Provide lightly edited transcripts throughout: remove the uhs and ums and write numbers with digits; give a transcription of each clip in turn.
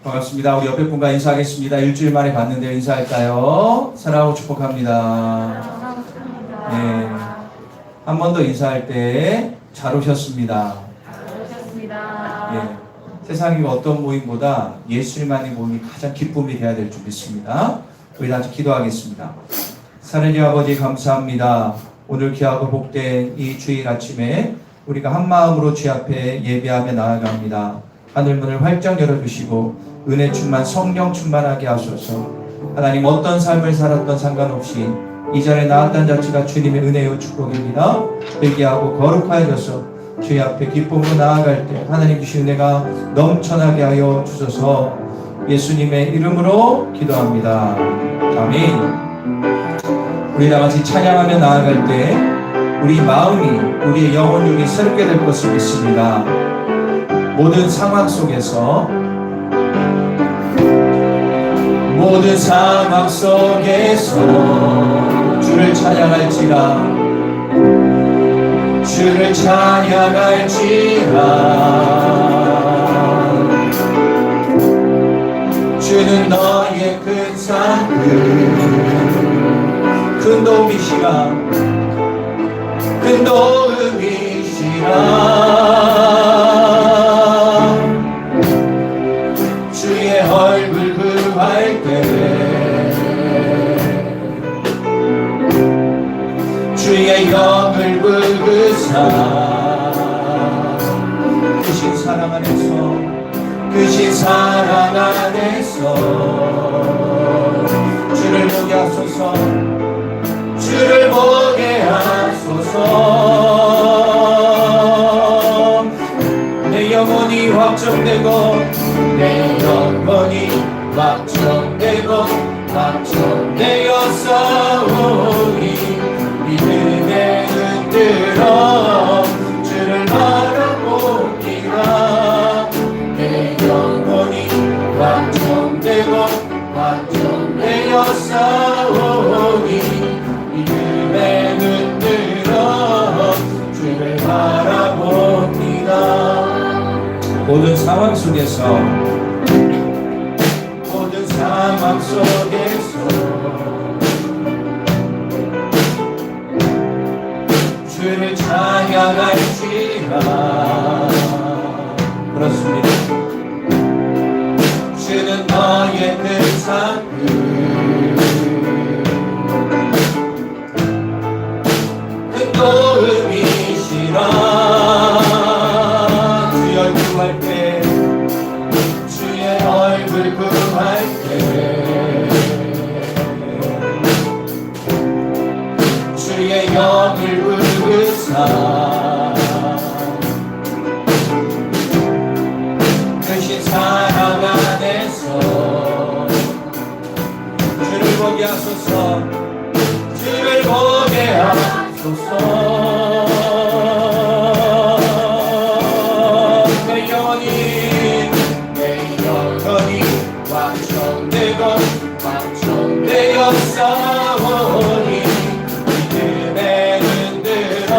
반갑습니다. 우리 옆에 분과 인사하겠습니다. 일주일 만에 봤는데 인사할까요? 사랑하고 축복합니다. 네. 한 번 더 인사할 때 잘 오셨습니다. 네. 세상의 어떤 모임보다 예수님만의 모임이 가장 기쁨이 되어야 될 줄 믿습니다. 우리 다 같이 기도하겠습니다. 하느님 아버지 감사합니다. 오늘 귀하고 복된 이 주일 아침에 우리가 한 마음으로 주 앞에 예배하며 나아갑니다. 하늘문을 활짝 열어주시고 은혜 충만 성령 충만하게 하소서. 하나님 어떤 삶을 살았던 상관없이 이전에 나았던 자체가 주님의 은혜요 축복입니다. 회개하고 거룩하여져서 주의 앞에 기쁨으로 나아갈 때 하나님 주신 은혜가 넘쳐나게 하여 주소서. 예수님의 이름으로 기도합니다. 아멘. 우리 다 같이 찬양하며 나아갈 때 우리 마음이 우리의 영혼력이 새롭게 될 것을 믿습니다. 모든 상황 속에서 주를 찬양할지라 주를 찬양할지라 주는 너의 큰 산들 큰 도움이시라 큰 도움이시라 주의 얼굴 구할 때 주의 영을 부으사 크신 사랑 안에서 크신 사랑 안에서 주를 보게 하소서 주를 보게 하소서. 내 영혼이 확정되고 내 영혼이 확정되어 싸우니 믿음에 흔들어 주를 바라봅니다. 내 영혼이 확정되어 싸우니 믿음에 흔들어 주를 바라봅니다. 모든 상황 속에서 주를 찬양할지라. 그렇습니다. 주는 너의 큰 산들 큰 도움이시라. 주의 얼굴 구할 때 주의 얼굴 구할 때 주의 영을 부으사 크신 사랑 안에서 주를 보게 하소서 주를 보게 하소서. 내 영혼이 확정되어 싸우니 믿음에 흔들어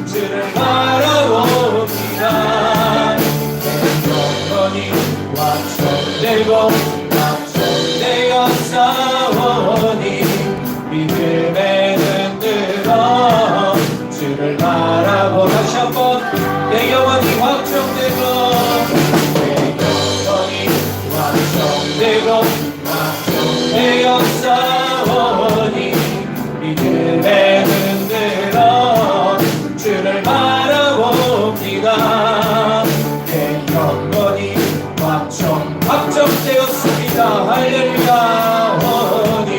주를 바라봅니다. 내 영혼이 확정되어 싸우니 믿음에 흔들어 주를 바라보. 다시 한번 내 영혼이 확정되어 싸우니 믿음에 흔들어 주를 바라봅니다. 내 영혼이 확정되었습니다. 할렐루야. 영혼이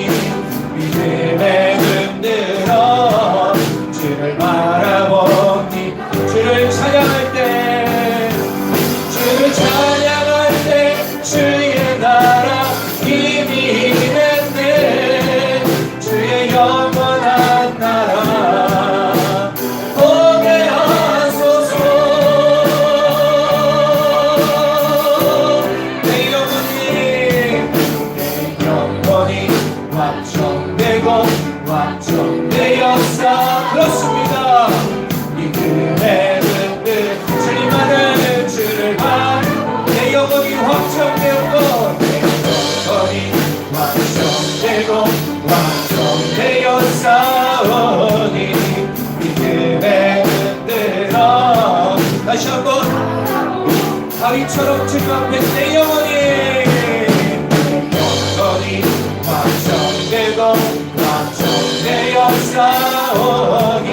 믿음에 흔들어 주를 바라봅니다. 주를 찬양할 때 주의 나라 이미 됐네. 주의 영원한 나라 보게 하소서. 내 영혼이 확정되었사. 그렇습니다. 믿음의 흔들 주님만을 주를 내 영혼이 확정되어 완성되어 싸우니 믿음에 흔들어. 다시 한번 다윗처럼 주님 앞에 내 영혼이 완성되고 완성되어 싸우니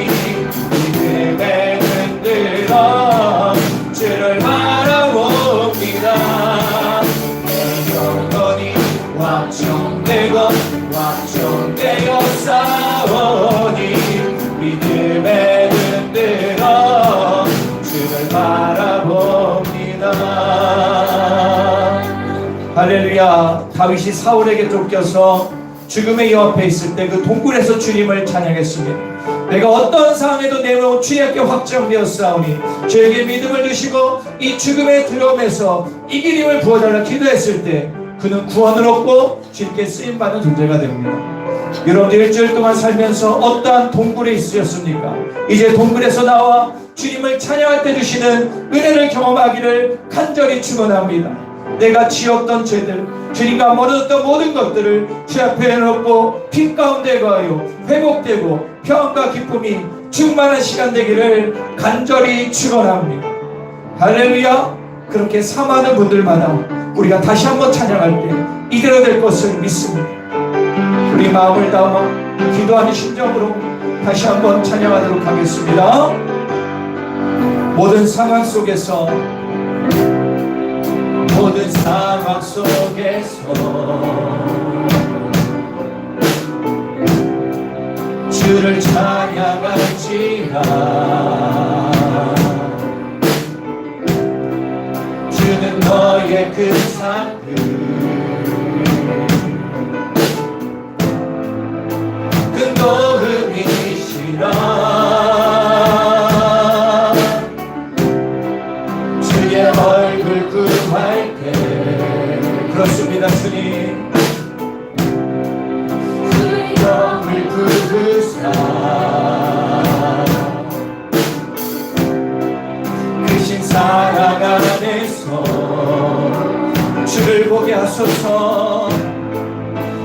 믿음에 흔들어 주를 바라봅니다. 내 영혼이 완성되고 완성되어 싸우니 믿음에 흔들어 주를 바라봅니다. 할렐루야. 다윗이 사울에게 쫓겨서 죽음의 여 앞에 있을 때 그 동굴에서 주님을 찬양했습니다. 내가 어떤 상황에도 내 몸 주님께 확정되었사오니 저에게 믿음을 주시고 이 죽음의 두려움에서 이기림을 부어달라 기도했을 때 그는 구원을 얻고 주님께 쓰임받는 존재가 됩니다. 여러분들 일주일 동안 살면서 어떠한 동굴에 있으셨습니까? 이제 동굴에서 나와 주님을 찬양할 때 주시는 은혜를 경험하기를 간절히 축원합니다. 내가 지었던 죄들, 주님과 멀어졌던 모든 것들을 주 앞에 놓고 피 가운데 거하여 회복되고 평안과 기쁨이 충만한 시간 되기를 간절히 축원합니다. 할렐루야. 그렇게 사모하는 분들마다 우리가 다시 한번 찬양할 때 이대로 될 것을 믿습니다. 우리 마음을 담아 기도하는 심정으로 다시 한번 찬양하도록 하겠습니다. 모든 상황 속에서 주를 찬양할지라. 주는 너의 그 상급 그 노름이시라. 주의 얼굴 구할 때 그렇습니다. 주님 주의 영을 부으사 크신 사랑 안에서 주를 보게 하소서.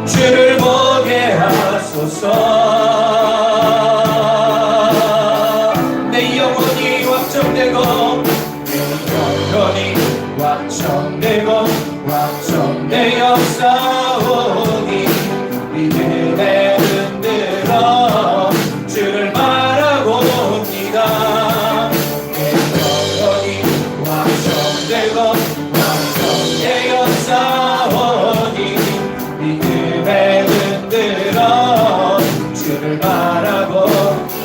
주를 보게 하소서. 내 영혼이 확정되고 내 영혼이 완성되고 완성되어 싸우니 믿음에 흔들어 주를 바라봅니다. 내 영혼이 완성되고 완성되어 싸우니 믿음에 흔들어 주를 바라보.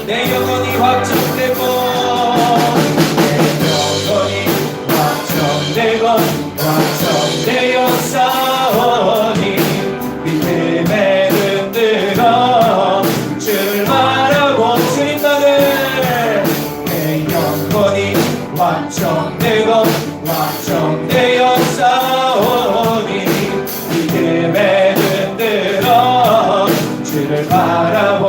내 영혼이 확정되고 되고 완성되어 싸우니 믿음에 흔들어 주를 바라보. 주님만을 내 영혼이 완성되고 완성되어 싸우니 믿음에 흔들어 주를 바라보.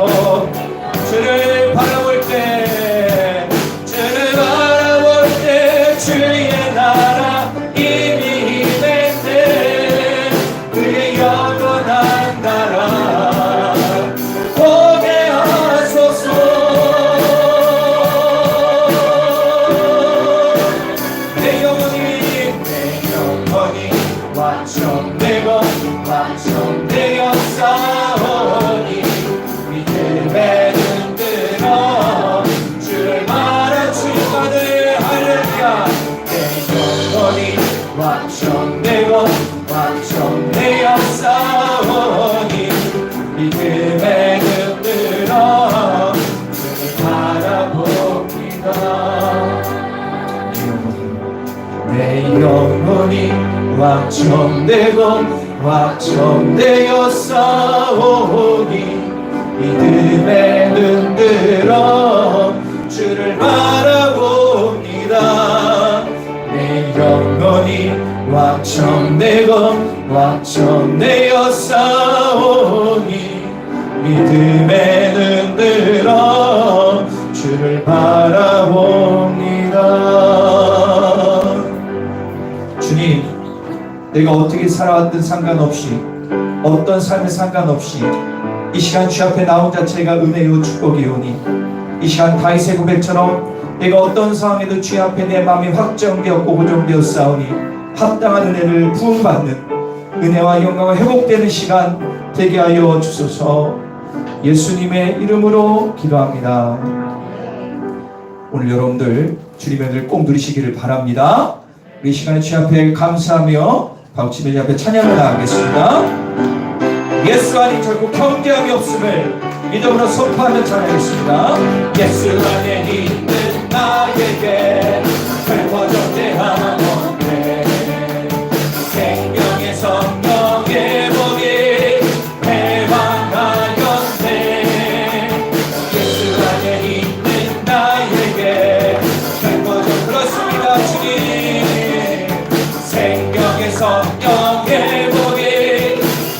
주를 바라볼 때 주를 바라볼 때 주의 나라 이미 임했네. 그의 영원한 나라 보게 하소서. 내 영혼이 완성되고 완성되어 싸우니 믿음에 흔들어 주를 바라. 주님만을 할렐루야. 완성되고 완성되어 싸우니 믿음에 흔들어 주를 바라봅니다. 내 영혼이 완성되고 완성되어 싸우니 믿음에 흔들어 주를 바라봅니다. 내 영혼이 완성되고 완성되어 싸우니 믿음에 흔들어 주를 바라봅니다. 주님, 내가 어떻게 살아왔든 상관없이 어떤 삶에 상관없이 이 시간 주 앞에 나온 자체가 은혜요 축복이오니 이 시간 다윗의 고백처럼 내가 어떤 상황에도 주 앞에 내 마음이 확정되었고 고정되었사오니 합당한 은혜를 부음받는 은혜와 영광과 회복되는 시간 되게 하여 주소서. 예수님의 이름으로 기도합니다. 오늘 여러분들 주님의 은혜를 꼭 누리시기를 바랍니다. 우리 시간에 주 앞에 감사하며 박치면 주 앞에 찬양을 나가겠습니다. 예수 안에 결국 경계함이 없음을 믿음으로 선포하며 찬양하겠습니다. 예수 안에 있는 나에게 회복되함 없네. 생명의 성령의 복이 회방하였네. 예수 안에 있는 나에게 회복적 그렇습니다. 주님 생명의 성령의 복이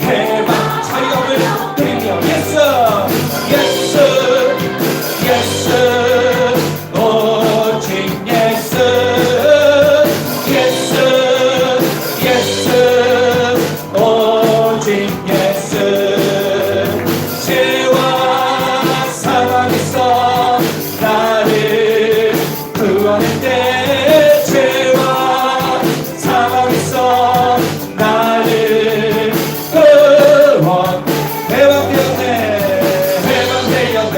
회방 자유함을 드리며 예수 예수 예수 오직 예수 예수 예수 오직 예수 죄와 사망에서 나를 구원할 때 죄와 사망에서 나를 구원 회방되었네 회방되었네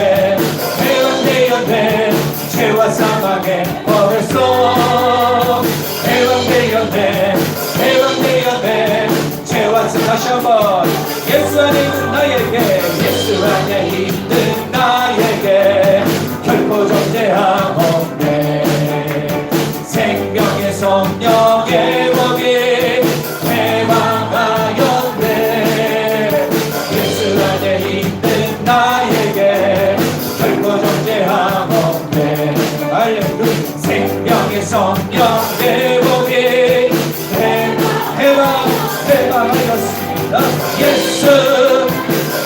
회방되었네 죄와 사망의 벌써 회방되었네 회방되었네 죄와 다시 한번 예수 안에 있는 나에게 예수 안에 있는 나에게 결코 존재함 없네. 생명의 성령의 법이 회방하였네. 예수 안에 있는 나에게 결코 존재함 없네. 할렐루야. 생명의 성령의 법이 회방하였습니다. 예수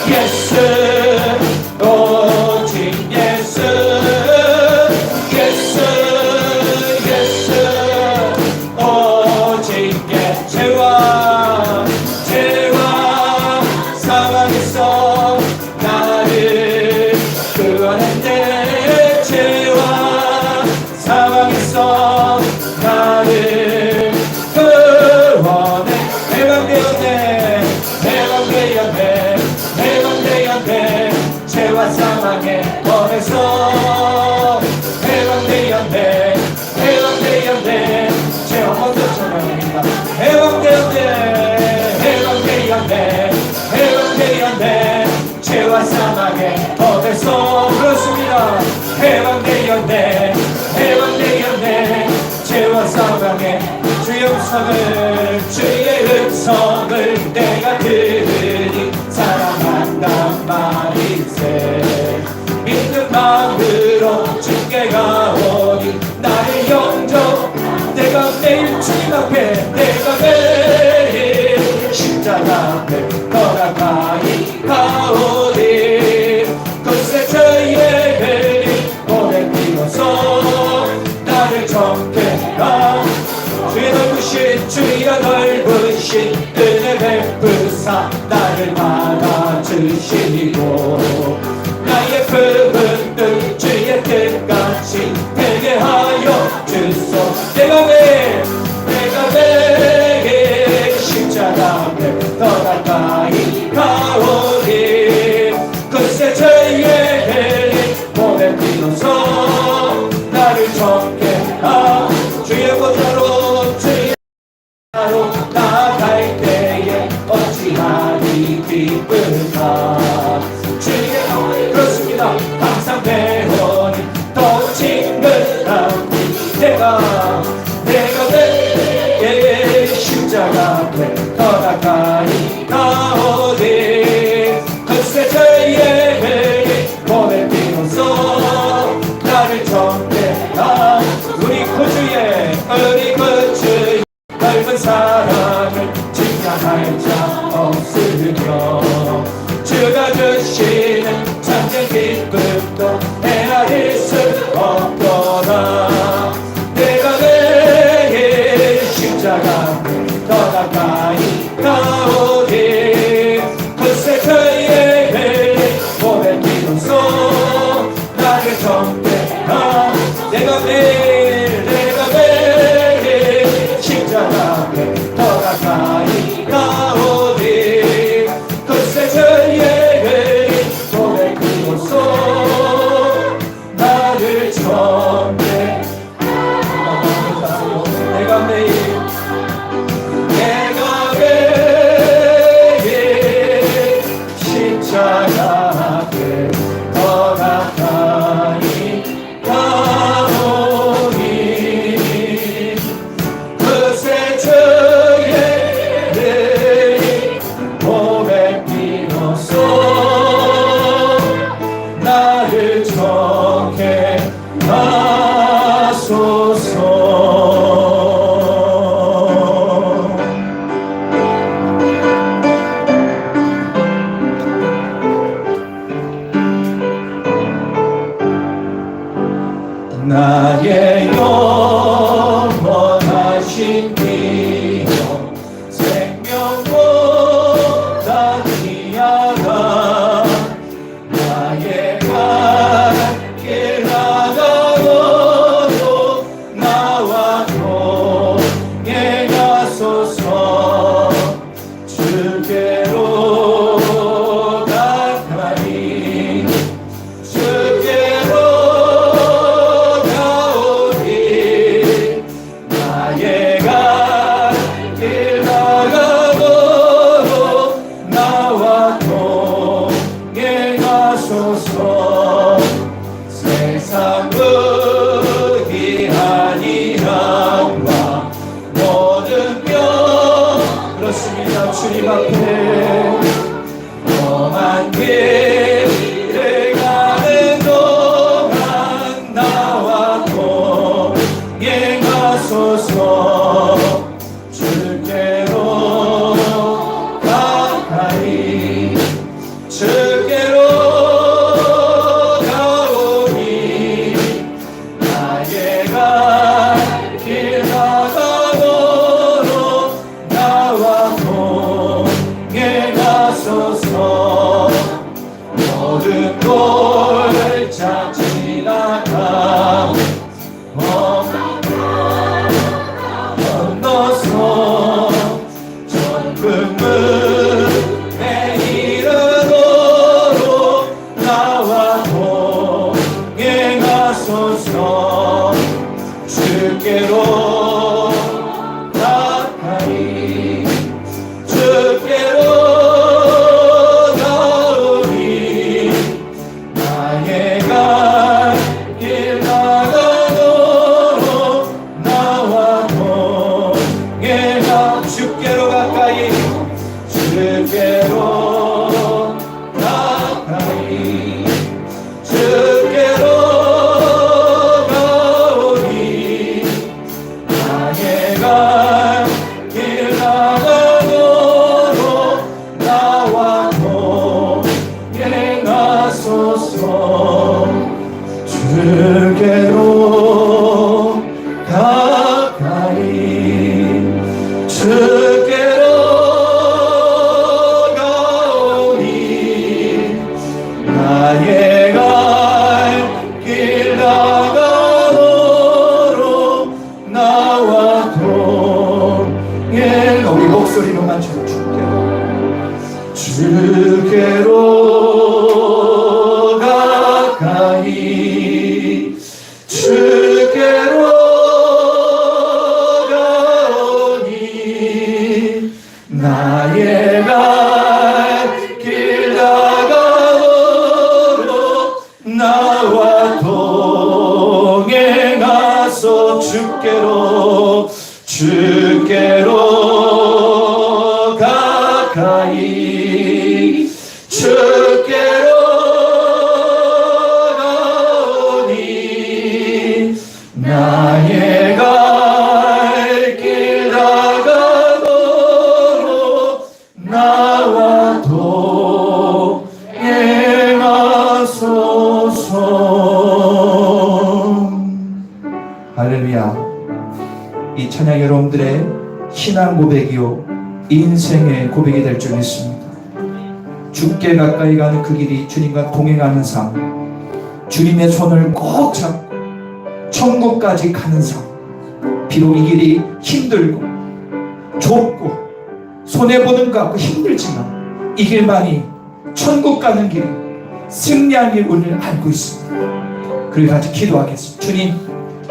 예수 오직 예수 예수 예수 오직 예수 죄와 사망에서 나를 구원했네. 죄와 사망에서 나를 구원해. 회방되었네 회방되었네 회방되었네 죄와 사망의 범에서 회방되었네 회방되었네 죄 한 번 더 찬양합니다. 회방되었네 회방되었네 회방되었네 죄와 사망의 범에서 그렇습니다. 회방되었네 회방되었네 죄와 사망의 주의 음성을 주의 음성을 내가 들으니 사랑한단 말이세. 믿는 마음으로 주께 가오니 나를 영접 내가 매일 주님 앞에 내가 매일 십자가 앞에 더 가까이 가오니 그새 저의 별이 오래 피어서 나를 정케 하 주의 넓으신 주의 넓으신 은혜 베푸사 나를 받아주시고 나의 부분들 주의 뜻같이 되게 하여 주소. 내가 매일 십자가 앞에 더 가까이 가오니 그새 저의 몸에 비로소 나를 정케 하 주의 보좌로 나갈 때에 어찌하리 기쁘다. 주의 그렇습니다. 항상 배원이 더 친근하니 내가 내게 십자가 앞에 더 가까이 가오니 그새 저의 몸에 비로소 나를 정케하 우리 구주의 넓은 사랑을 증명할 자 없으며 주가 주시는 참된 기쁨도 헤아릴 수 없도다. 내가 매일 십자가 더 가까이 가오니 그새 그의 나의 갈 길 나가도록 나와 동행. 우리 목소리로만 주께로 가까이 주께로 가오니 나의 갈 길 나가도록 나와 동행하소. 주께로 가까이 주께로 가오니 나의 갈 길 나가도록 나와 동행하소서. 할렐루야. 이 찬양 여러분들의 신앙 고백이요 인생의 고백이 될 줄 믿습니다. 주께 가까이 가는 그 길이 주님과 동행하는 삶, 주님의 손을 꼭 잡고 천국까지 가는 삶. 비록 이 길이 힘들고 좁고 손해보는 것 같고 힘들지만 이 길만이 천국 가는 길이 승리한 길을 알고 있습니다. 그리고 같이 기도하겠습니다. 주님,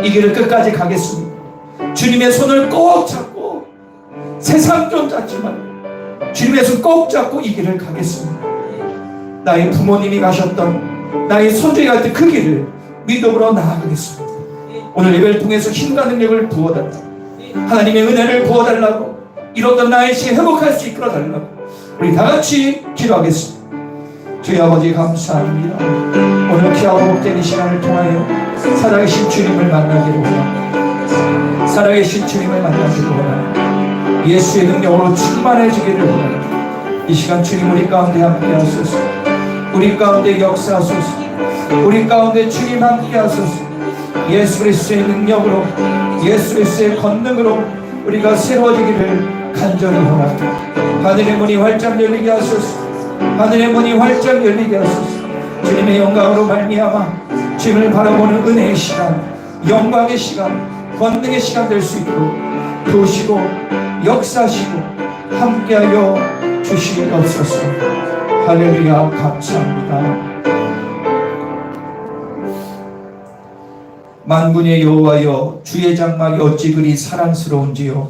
이 길을 끝까지 가겠습니다. 주님의 손을 꼭 잡고 세상 좀 잡지만 주님의 손 꼭 잡고 이 길을 가겠습니다. 나의 부모님이 가셨던 나의 손주가 갈 때 그 길을 믿음으로 나아가겠습니다. 오늘 예배를 통해서 힘과 능력을 부어달라고, 하나님의 은혜를 부어달라고, 이뤘던 나의 시 회복할 수 이끌어달라고 우리 다같이 기도하겠습니다. 주의 아버지 감사합니다. 오늘 귀하고 복된 이 시간을 통하여 살아계신 주님을 만나기를 원합니다. 살아계신 주님을 만나기를 원합니다. 예수의 능력으로 충만해지기를 원합니다. 이 시간 주님 우리 가운데 함께 하소서. 우리 가운데 역사하소서. 우리 가운데 주님 함께 하소서. 예수 그리스도의 능력으로, 예수 그리스도의 권능으로 우리가 새로워지기를 간절히 원합니다. 하늘의 문이 활짝 열리게 하소서. 하늘의 문이 활짝 열리게 하소서. 주님의 영광으로 말미암아 주님을 바라보는 은혜의 시간, 영광의 시간, 권능의 시간 될 수 있도록 도우시고 역사하시고 함께하여 주시옵소서. 할렐루야. 감사합니다. 만군의 여호와여, 주의 장막이 어찌 그리 사랑스러운지요.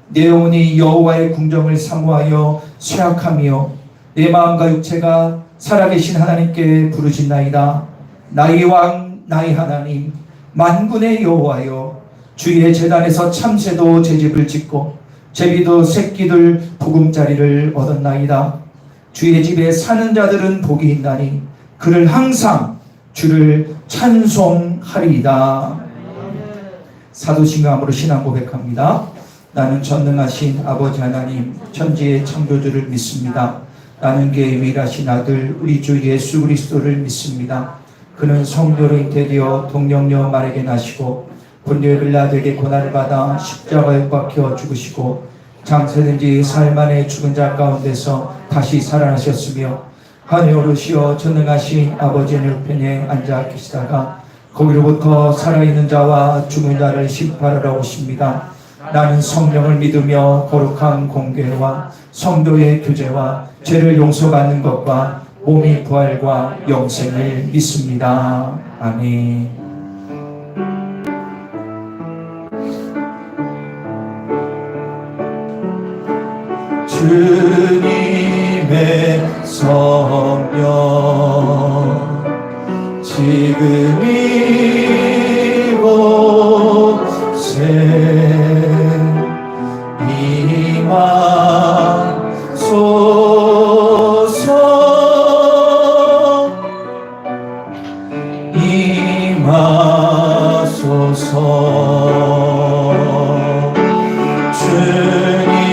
내 영혼이 여호와의 궁정을 사모하여 쇠약하며 내 마음과 육체가 살아계신 하나님께 부르짖나이다. 나의 왕 나의 하나님 만군의 여호와여, 주의 제단에서 참새도 제집을 짓고 제비도 새끼들 보금자리를 얻었나이다. 주의 집에 사는 자들은 복이 있나니 그를 항상 주를 찬송하리이다. 사도신강으로 신앙 고백합니다. 나는 전능하신 아버지 하나님 천지의 창조주를 믿습니다. 나는 그의 유일하신 아들 우리 주 예수 그리스도를 믿습니다. 그는 성도로 잉태되어 동정녀 마리아에게 나시고 본디오 빌라도에게 고난을 받아 십자가에 못 박혀 죽으시고 장세된 지 사흘 만에 죽은 자 가운데서 다시 살아나셨으며 하늘에 오르시어 전능하신 아버지의 우편에 앉아 계시다가 거기로부터 살아있는 자와 죽은 자를 심판하러 오십니다. 나는 성령을 믿으며 거룩한 공교회와 성도의 교제와 죄를 용서받는 것과 몸의 부활과 영생을 믿습니다. 아멘. 주님의 성령 지금 이곳에 임하소서.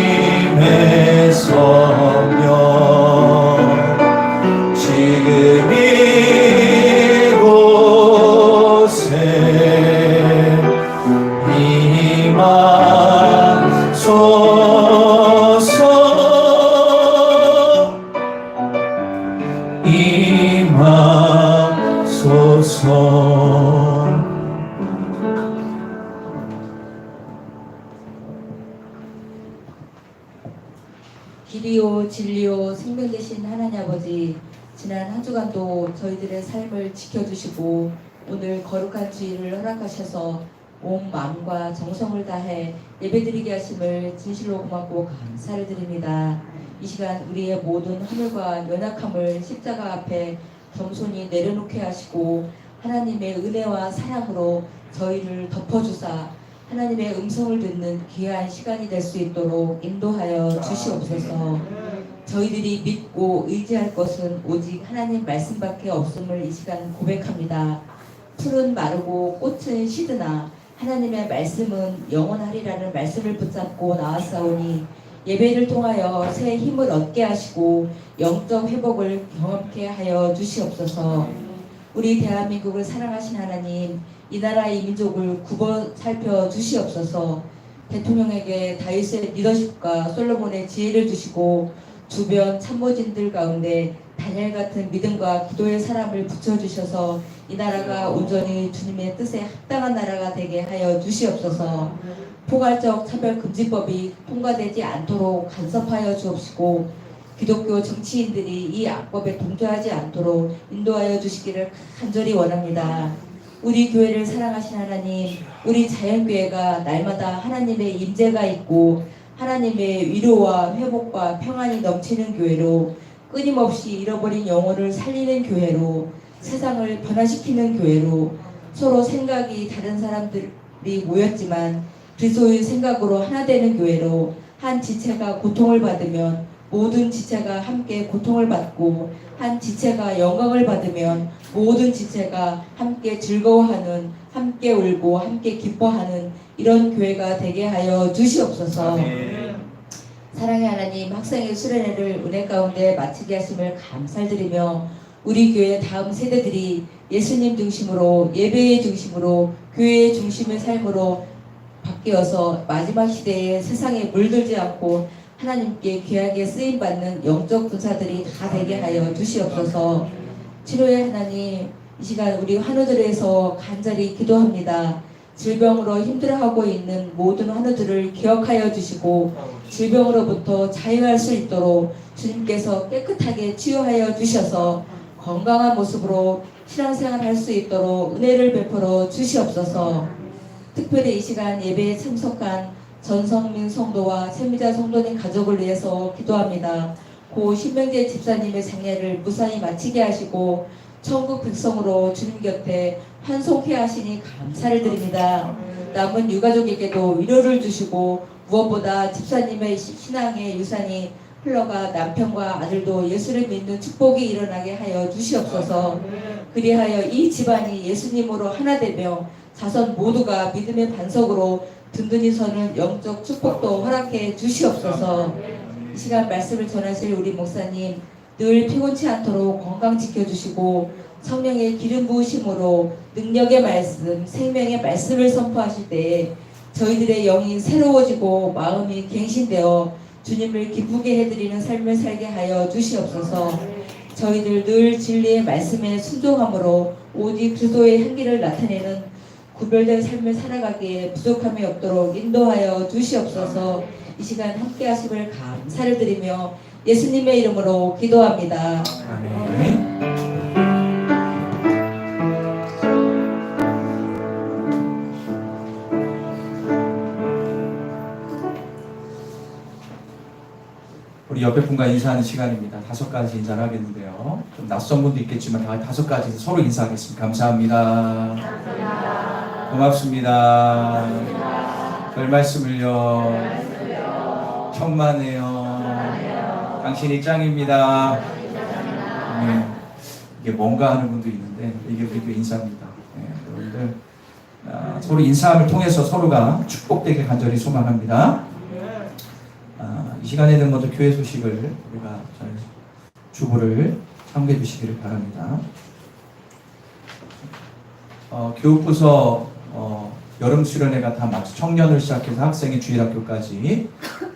주님의 성령 지금 이곳에 임하소서. 주옵소서. 길이요 진리요 생명 되신 하나님 아버지, 지난 한 주간도 저희들의 삶을 지켜주시고 오늘 거룩한 주일을 허락하셔서 온 마음과 정성을 다해 예배드리게 하심을 진실로 고맙고 감사를 드립니다. 이 시간 우리의 모든 허물과 연약함을 십자가 앞에 겸손히 내려놓게 하시고 하나님의 은혜와 사랑으로 저희를 덮어주사 하나님의 음성을 듣는 귀한 시간이 될 수 있도록 인도하여 주시옵소서. 저희들이 믿고 의지할 것은 오직 하나님 말씀밖에 없음을 이 시간 고백합니다. 풀은 마르고 꽃은 시드나 하나님의 말씀은 영원하리라는 말씀을 붙잡고 나왔사오니 예배를 통하여 새 힘을 얻게 하시고 영적 회복을 경험케 하여 주시옵소서. 우리 대한민국을 사랑하신 하나님, 이 나라의 민족을 굽어 살펴 주시옵소서. 대통령에게 다윗의 리더십과 솔로몬의 지혜를 주시고 주변 참모진들 가운데 다니엘 같은 믿음과 기도의 사람을 붙여주셔서 이 나라가 온전히 주님의 뜻에 합당한 나라가 되게 하여 주시옵소서. 포괄적 차별금지법이 통과되지 않도록 간섭하여 주옵시고 기독교 정치인들이 이 악법에 동조하지 않도록 인도하여 주시기를 간절히 원합니다. 우리 교회를 사랑하신 하나님, 우리 자연교회가 날마다 하나님의 임재가 있고 하나님의 위로와 회복과 평안이 넘치는 교회로, 끊임없이 잃어버린 영혼을 살리는 교회로, 세상을 변화시키는 교회로, 서로 생각이 다른 사람들이 모였지만 그리스도의 생각으로 하나 되는 교회로, 한 지체가 고통을 받으면 모든 지체가 함께 고통을 받고 한 지체가 영광을 받으면 모든 지체가 함께 즐거워하는, 함께 울고 함께 기뻐하는 이런 교회가 되게 하여 주시옵소서. 사랑의 하나님, 학생의 수련회를 은혜 가운데 마치게 하심을 감사드리며 우리 교회 다음 세대들이 예수님 중심으로, 예배의 중심으로, 교회의 중심의 삶으로 바뀌어서 마지막 시대에 세상에 물들지 않고 하나님께 귀하게 쓰임받는 영적 군사들이 다 되게 하여 주시옵소서. 치료의 하나님, 이 시간 우리 환우들에서 간절히 기도합니다. 질병으로 힘들어하고 있는 모든 환우들을 기억하여 주시고 질병으로부터 자유할 수 있도록 주님께서 깨끗하게 치유하여 주셔서 건강한 모습으로 신앙생활 할 수 있도록 은혜를 베풀어 주시옵소서. 특별히 이 시간 예배에 참석한 전성민 성도와 세미자 성도님 가족을 위해서 기도합니다. 고 신명재 집사님의 생애를 무사히 마치게 하시고 천국 백성으로 주님 곁에 환송케 하시니 감사를 드립니다. 남은 유가족에게도 위로를 주시고 무엇보다 집사님의 신앙의 유산이 흘러가 남편과 아들도 예수를 믿는 축복이 일어나게 하여 주시옵소서. 그리하여 이 집안이 예수님으로 하나 되며 자손 모두가 믿음의 반석으로 든든히 서는 영적 축복도 허락해 주시옵소서. 이 시간 말씀을 전하실 우리 목사님 늘 피곤치 않도록 건강 지켜주시고 성령의 기름 부으심으로 능력의 말씀, 생명의 말씀을 선포하실 때에 저희들의 영이 새로워지고 마음이 갱신되어 주님을 기쁘게 해드리는 삶을 살게 하여 주시옵소서. 저희들 늘 진리의 말씀에 순종함으로 오직 그리스도의 향기를 나타내는 구별된 삶을 살아가기에 부족함이 없도록 인도하여 주시옵소서. 이 시간 함께 하심을 감사를 드리며 예수님의 이름으로 기도합니다. 아멘. 우리 옆에 분과 인사하는 시간입니다. 5가지 인사를 하겠는데요. 좀 낯선 분도 있겠지만 다 5가지 서로 인사하겠습니다. 감사합니다. 고맙습니다. 별 말씀을요. 천만에요. 당신이 짱입니다. 네. 이게 뭔가 하는 분도 있는데 이게 우리 교회 인사입니다. 네, 여러분들 서로 인사함을 통해서 서로가 축복되길 간절히 소망합니다. 이 시간에는 먼저 교회 소식을 우리가 잘 주보를 참고해 주시기를 바랍니다. 교육부서 여름 수련회가 다 청년을 시작해서 학생의 주일학교까지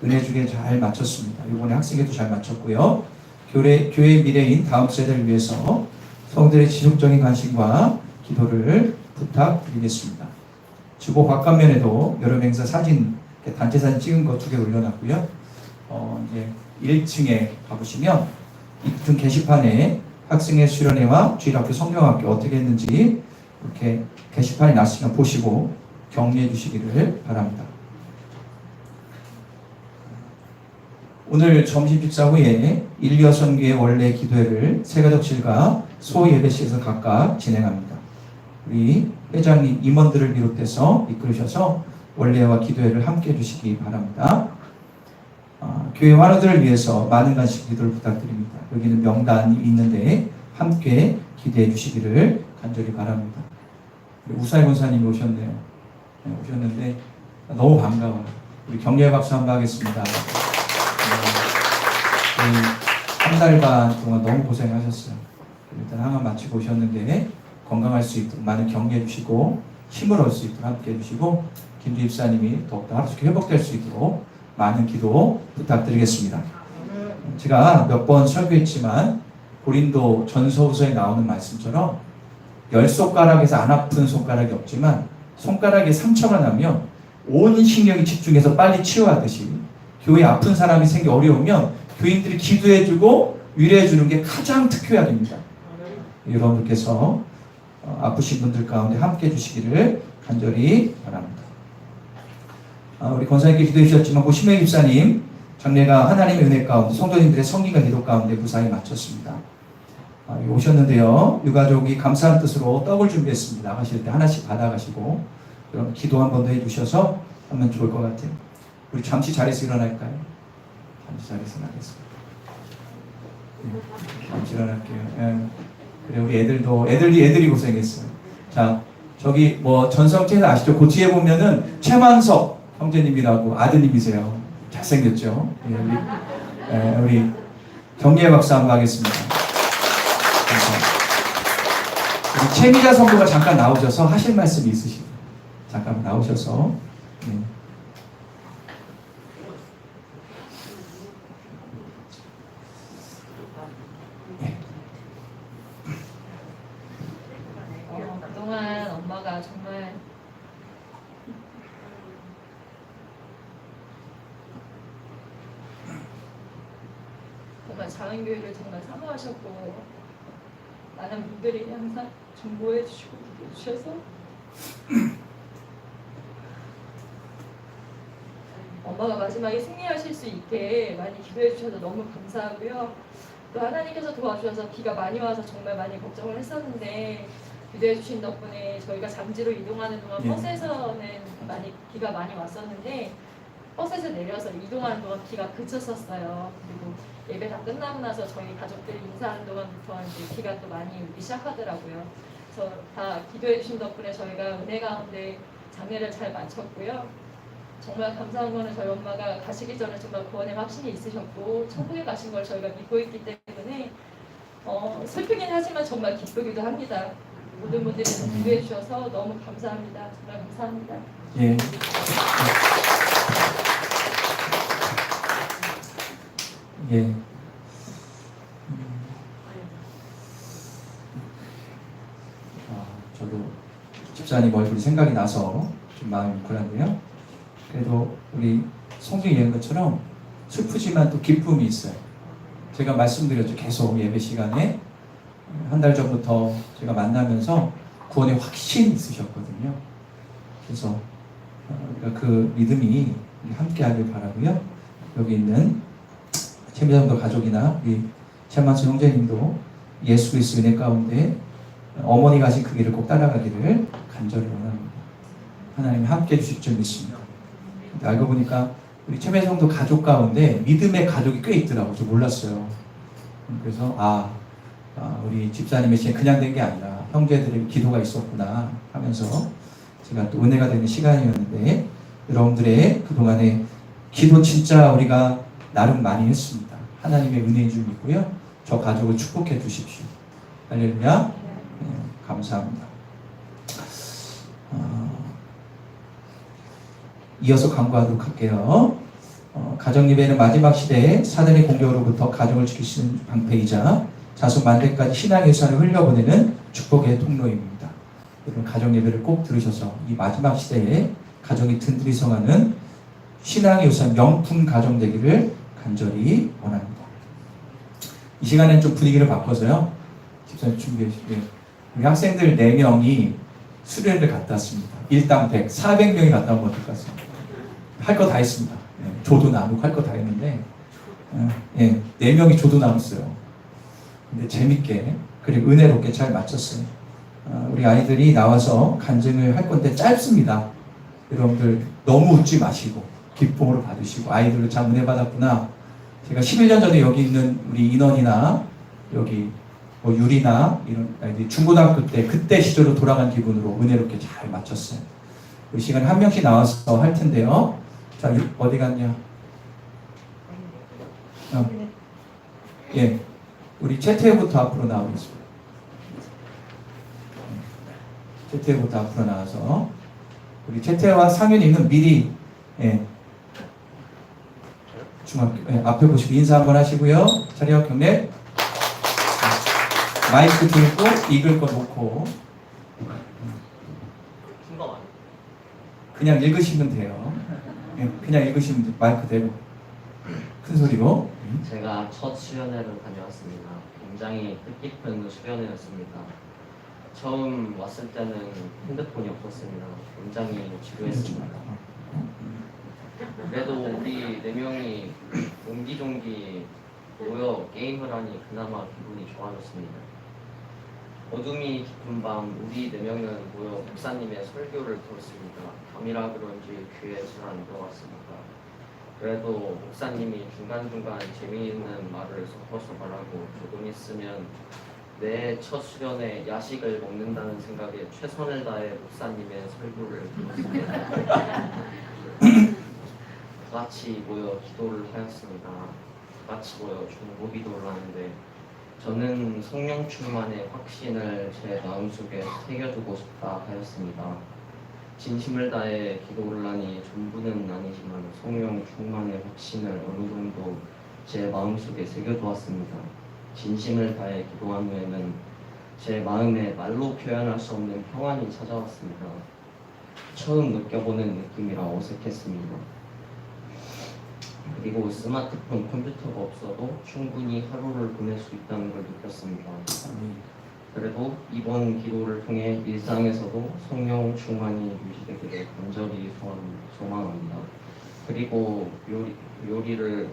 은혜 주게 잘 마쳤습니다. 이번에 학생회도 잘 마쳤고요. 교회의 미래인 다음 세대를 위해서 성들의 지속적인 관심과 기도를 부탁드리겠습니다. 주보 바깥면에도 여름 행사 사진, 단체 사진 찍은 거 2개 올려놨고요. 이제 1층에 가보시면 이등 게시판에 학생의 수련회와 주일학교 성경학교 어떻게 했는지 이렇게 게시판이 났으니까 보시고 격려해 주시기를 바랍니다. 오늘 점심 식사 후에 1, 6개의 원래 기도회를 새가족실과 소예배실에서 각각 진행합니다. 우리 회장님, 임원들을 비롯해서 이끌으셔서 원래와 기도회를 함께 해주시기 바랍니다. 교회 환우들을 위해서 많은 간식 기도를 부탁드립니다. 여기는 명단이 있는데 함께 기도해 주시기를 간절히 바랍니다. 우사희 권사님이 오셨네요. 네, 오셨는데 너무 반가워요. 우리 격려의 박수 한번 하겠습니다. 한 달 반 동안 너무 고생하셨어요. 일단 항암 마치고 오셨는데 건강할 수 있도록 많은 격려해 주시고 힘을 얻을 수 있도록 함께 해주시고 김주 집사님이 더욱더 하루속히 회복될 수 있도록 많은 기도 부탁드리겠습니다. 제가 몇 번 설교했지만 고린도 전서후서에 나오는 말씀처럼 10손가락에서 안 아픈 손가락이 없지만 손가락에 상처가 나면 온 신경이 집중해서 빨리 치유하듯이 교회에 아픈 사람이 생기 어려우면 교인들이 기도해주고 위로해주는 게 가장 특효약입니다. 여러분들께서 아프신 분들 가운데 함께 해주시기를 간절히 바랍니다. 우리 권사님께 기도해 주셨지만 고 심혜 집사님 장례가 하나님의 은혜 가운데 성도님들의 성기가 기도 가운데 무사히 마쳤습니다. 오셨는데요. 유가족이 감사한 뜻으로 떡을 준비했습니다. 나가실 때 하나씩 받아가시고 여러분 기도 한 번 더 해주셔서 하면 좋을 것 같아요. 우리 잠시 자리에서 일어날까요? 잠시 자리에서 나겠습니다. 잠시 일어날게요. 예. 그래 우리 애들이 고생했어요. 자 저기 뭐 전성체에서 아시죠? 그 뒤에 보면은 최만석 형제님이라고 아드님이세요. 잘생겼죠? 예, 우리 경례의 박수 한번 하겠습니다. 우리 최미자 성도가 잠깐 나오셔서 하실 말씀이 있으시고 잠깐 나오셔서 그동안 엄마가 정말 자은교회를 정말 사모하셨고 많은 분들이 항상 중보해 주시고 기도해 주셔서 엄마가 마지막에 승리하실 수 있게 많이 기도해 주셔서 너무 감사하고요. 또 하나님께서 도와주셔서 비가 많이 와서 정말 많이 걱정을 했었는데 기도해 주신 덕분에 저희가 잠지로 이동하는 동안 버스에서는 비가 많이 왔었는데 버스에서 내려서 이동하는 동안 비가 그쳤었어요. 그리고 예배 다 끝나고 나서 저희 가족들이 인사하는 동안부터 이제 비가 또 많이 오기 시작하더라고요. 그래서 다 기도해 주신 덕분에 저희가 은혜 가운데 장례를 잘 마쳤고요. 정말 감사한 거는 저희 엄마가 가시기 전에 정말 구원의 확신이 있으셨고 천국에 가신 걸 저희가 믿고 있기 때문에 슬프긴 하지만 정말 기쁘기도 합니다. 모든 분들이 기도해 주셔서 너무 감사합니다. 정말 감사합니다. 예. 예. 저도 집사님 얼굴이 생각이 나서 좀 마음이 뭉클한데요. 그래도 우리 성경 얘기한 것처럼 슬프지만 또 기쁨이 있어요. 제가 말씀드렸죠. 계속 예배 시간에 한 달 전부터 제가 만나면서 구원의 확신이 있으셨거든요. 그래서 우리가 그 믿음이 함께하길 바라고요. 여기 있는 최미정도 가족이나 우리 최만수 형제님도 예수 그리스도 은혜 가운데 어머니 가신 그 길을 꼭 따라가기를 간절히 원합니다. 하나님이 함께해 주실 줄 믿습니다. 근데 알고 보니까 우리 최미정도 가족 가운데 믿음의 가족이 꽤 있더라고요. 저 몰랐어요. 그래서 우리 집사님의 시간 그냥 된 게 아니라 형제들의 기도가 있었구나 하면서 제가 또 은혜가 되는 시간이었는데 여러분들의 그동안의 기도 진짜 우리가 나름 많이 했습니다. 하나님의 은혜인 줄 믿고요. 저 가족을 축복해 주십시오. 할렐루야. 네, 감사합니다. 이어서 광고하도록 할게요. 가정예배는 마지막 시대에 사단의 공격으로부터 가정을 지키시는 방패이자 자손 만대까지 신앙의 유산을 흘려보내는 축복의 통로입니다. 여러분 가정 예배를 꼭 들으셔서 이 마지막 시대에 가정이 든든히 성하는 신앙의 우선 명품 가정 되기를 간절히 원합니다. 이 시간엔 좀 분위기를 바꿔서요. 집사님 준비해 주시고요. 우리 학생들 4명이 수련회를 갔다 왔습니다. 일당 100, 400명이 갔다 온 것 같습니다. 할 거 다 했습니다. 예, 조도 나누고 할 거 다 했는데 4명이 조도 나눴어요. 근데 재밌게 그리고 은혜롭게 잘 마쳤어요. 우리 아이들이 나와서 간증을 할 건데 짧습니다. 여러분들 너무 웃지 마시고 기쁨으로 받으시고 아이들을 참 은혜 받았구나. 제가 11년 전에 여기 있는 우리 인원이나 여기 뭐 유리나 이런 아이들이 중고등학교 때 그때 시절로 돌아간 기분으로 은혜롭게 잘 마쳤어요. 이 시간에 한 명씩 나와서 할 텐데요. 자, 어디 갔냐? 예, 우리 채태부터 앞으로 나오겠습니다. 채태부터 앞으로 나와서 우리 채태와 상윤이는 미리 중학교 앞에 보시고 인사 한번 하시고요. 차렷 경례. 마이크 들고 읽을 거 놓고 그냥 읽으시면 돼요. 그냥 읽으시면 돼요. 마이크 대고 큰 소리로. 제가 첫 수련회를 다녀왔습니다. 굉장히 뜻깊은 수련회였습니다. 처음 왔을 때는 핸드폰이 없었습니다. 굉장히 지루했습니다. 그래도 우리 4명이 옹기종기 모여 게임을 하니 그나마 기분이 좋아졌습니다. 어둠이 깊은 밤 우리 4명은 모여 목사님의 설교를 들었습니다. 밤이라 그런지 귀에 잘 안 들어왔습니다. 그래도 목사님이 중간중간 재미있는 말을 섞어서 말하고 조금 있으면 내 첫 수련회 야식을 먹는다는 생각에 최선을 다해 목사님의 설교를 들었습니다. 같이 모여 기도를 하였습니다. 같이 모여 중보 기도를 하는데 저는 성령 충만의 확신을 제 마음속에 새겨두고 싶다 하였습니다. 진심을 다해 기도를 하니 전부는 아니지만 성령 충만의 확신을 어느 정도 제 마음속에 새겨두었습니다. 진심을 다해 기도한 후에는 제 마음에 말로 표현할 수 없는 평안이 찾아왔습니다. 처음 느껴보는 느낌이라 어색했습니다. 그리고 스마트폰, 컴퓨터가 없어도 충분히 하루를 보낼 수 있다는 걸 느꼈습니다. 그래도 이번 기도를 통해 일상에서도 성령 충만이 유지되기를 간절히 소망합니다. 그리고 요리를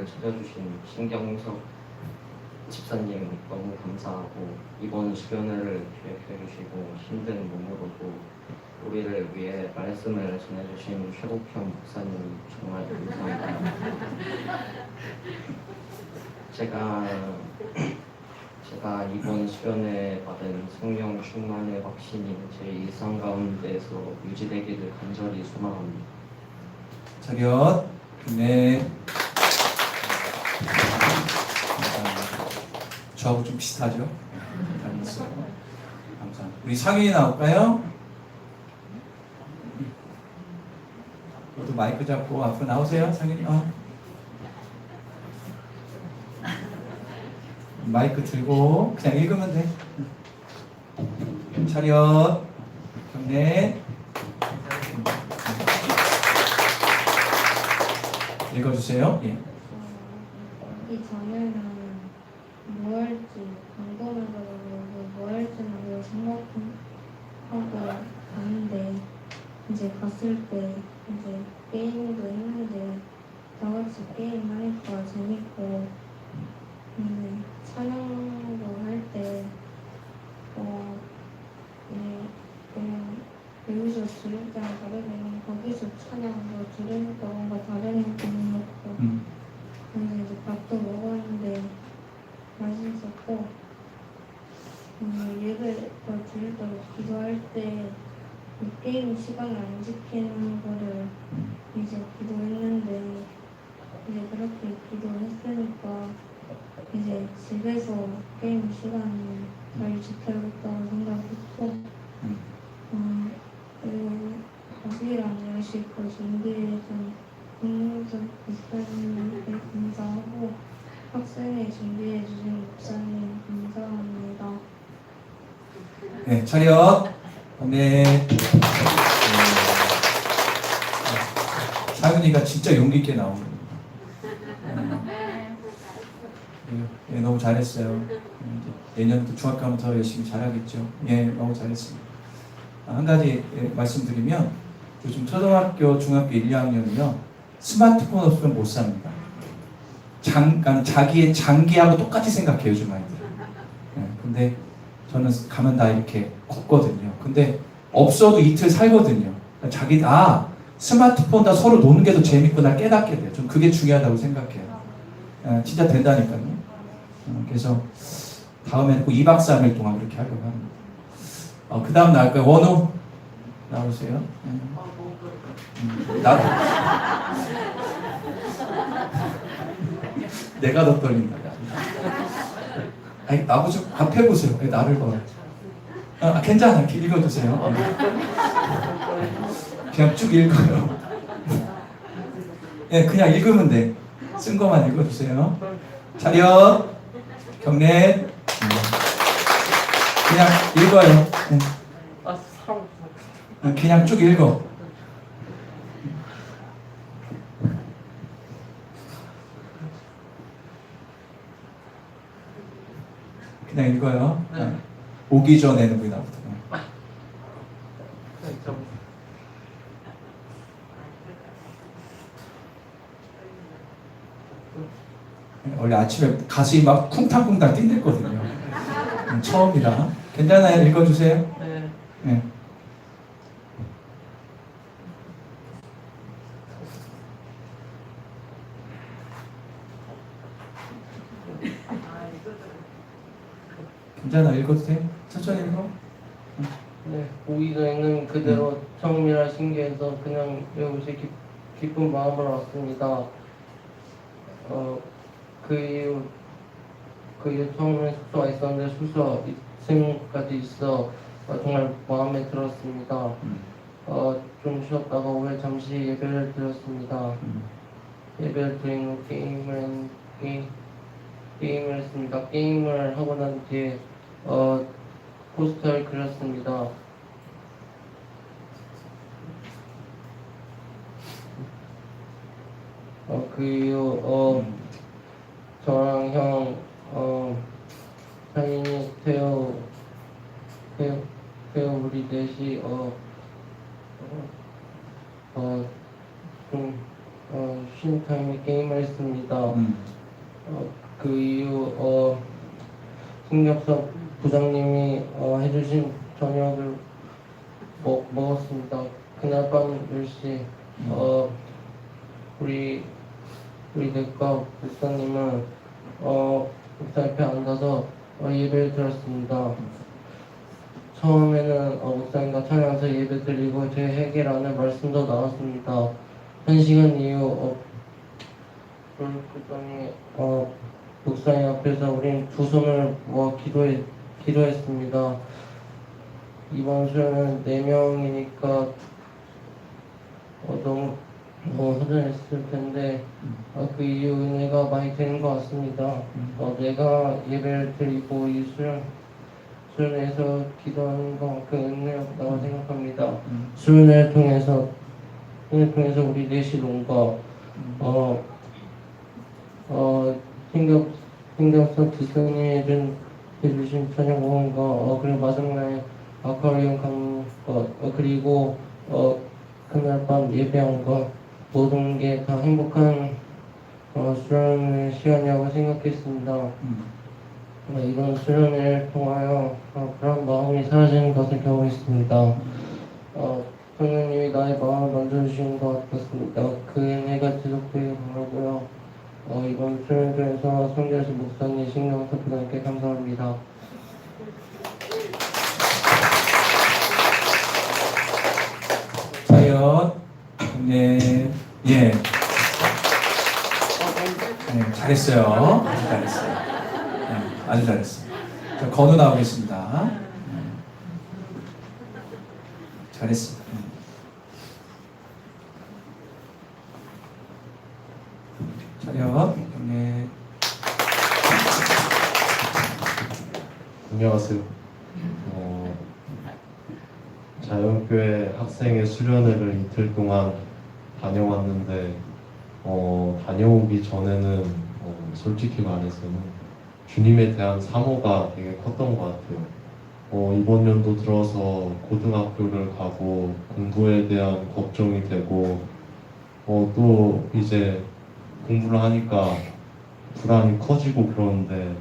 찾아주신 신경석 집사님 너무 감사하고 이번 수련회를 기획해주시고 힘든 몸으로도 우리를 위해 말씀을 전해주신 최국현 목사님 정말 감사합니다. 제가 이번 수련회 받은 성령 충만의 확신이 제 일상 가운데서 유지되기를 간절히 소망합니다. 차렷. 네. 저하고 좀 비슷하죠? 닮았어요. 감사합니다. 우리 상윤이 나올까요? 너도 마이크 잡고 앞으로 나오세요, 상윤이. 마이크 들고 그냥 읽으면 돼. 차렷. 경례. 읽어주세요. 예. 이 전에는 뭐 할지 궁금해가지고 뭐 할지는 생각하고 갔는데 이제 갔을 때 이제 게임도 했는데 다 같이 게임 하니까 재밌고 찬양도 할 때 그냥 여기서 들을 때랑 다르게 거기서 찬양도 들으니까 뭔가 다른 느낌이었고 근데 이제 밥도 먹었는데 맛있었고 예배도 드릴 때 기도할 때 게임 시간을 안 지키는 거를 이제 기도했는데 이제 그렇게 기도했으니까 이제 집에서 게임 시간을 잘 지켜야겠다고 생각했고 그리고 밥이랑 야식을 준비해준 김문석 목사님께 감사하고 학생회 준비해주신 목사님 감사합니다. 네, 차렷. 네. 사윤이가 진짜 용기 있게 나옵니다. 예, 너무 잘했어요. 내년도 중학교 가면 더 열심히 잘하겠죠. 예, 너무 잘했습니다. 한 가지 말씀드리면 요즘 초등학교, 중학교 1, 2학년이요 스마트폰 없으면 못 삽니다. 자기의 장기하고 똑같이 생각해요, 요즘 아이들. 근데 저는 가면 다 이렇게 걷거든요. 근데 없어도 이틀 살거든요. 스마트폰 다 서로 노는 게 더 재밌구나 깨닫게 돼요. 좀 그게 중요하다고 생각해요. 진짜 된다니까요. 그래서 다음에는 꼭 2박 3일 동안 그렇게 하려고 합니다. 그 다음 나갈까요? 원우 나오세요. 나도 내가 더 떨린다. 아니 나보고 좀 답해보세요. 왜 나를 봐. 괜찮아. 이렇게 읽어주세요. 그냥 쭉 읽어요. 예, 그냥 읽으면 돼. 쓴 거만 읽어주세요. 차렷. 경례. 그냥 읽어요. 그냥 쭉 읽어. 그냥 읽어요. 오기 전에는 뭐 나부터. 원래 아침에 가슴이 막 쿵탕쿵탕 뛴댔거든요. 처음이라. 괜찮아요? 읽어주세요. 네. 네. 괜찮아. 읽어도 돼? 천천히 읽어. 네, 오기 전에는 그대로 처음이라 신기해서 그냥 외우시 기쁜 마음으로 왔습니다. 그 이후 처음에 숙소가 있었는데 숙소 2층까지 있어 정말 마음에 들었습니다. 좀 쉬었다가 오후에 잠시 예배를 드렸습니다. 예배를 드린 후 게임을 했습니다. 게임을 하고 난 뒤에 포스터를 그렸습니다. 그 이후 저랑 형 사인이 태우 우리 넷이 쉰 타임에 게임을 했습니다. 그 이후 승격석 부장님이 해주신 저녁을 먹었습니다. 그날 밤 10시 우리 내과 목사님은 목사 옆에 앉아서 예배를 드렸습니다. 처음에는 목사님과 찬양해서 예배 드리고 제 해결하는 말씀도 나왔습니다. 1시간 이후 그랬더니 목사님 앞에서 우린 두 손을 모아 기도했습니다. 이번 수련은 4명이니까 너무 허전했을 텐데 그 이후 은혜가 많이 되는 것 같습니다. 내가 예배를 드리고 이 수련회에서 기도하는 것만큼 은혜였다고 생각합니다. 수련회를 통해서 우리 넷이 논과 신경써 디스니 해주신 저녁 먹은 거 그리고 마지막에 아쿠아리움 간 거 그리고 그날 밤 예배한 거 모든 게 다 행복한 수련회 시간이라고 생각했습니다. 이번 수련회를 통하여 그런 마음이 사라지는 것을 경험했습니다. 성령님이 나의 마음을 만져주신 것 같았습니다. 그 은혜가 지속되길 바라고요. 이번 수련회에서 성결수 목사님, 신경석 부장님께 감사합니다. 차렷. 네. 예. 네, 잘했어요. 아주 잘했어요. 네, 아주 잘했어요. 자, 건우 나오겠습니다. 잘했어. 차렷. 네. 안녕하세요. 자연교회 학생의 수련회를 이틀 동안 다녀왔는데 다녀오기 전에는 솔직히 말해서는 주님에 대한 사모가 되게 컸던 것 같아요. 이번 연도 들어서 고등학교를 가고 공부에 대한 걱정이 되고 또 이제 공부를 하니까 불안이 커지고 그러는데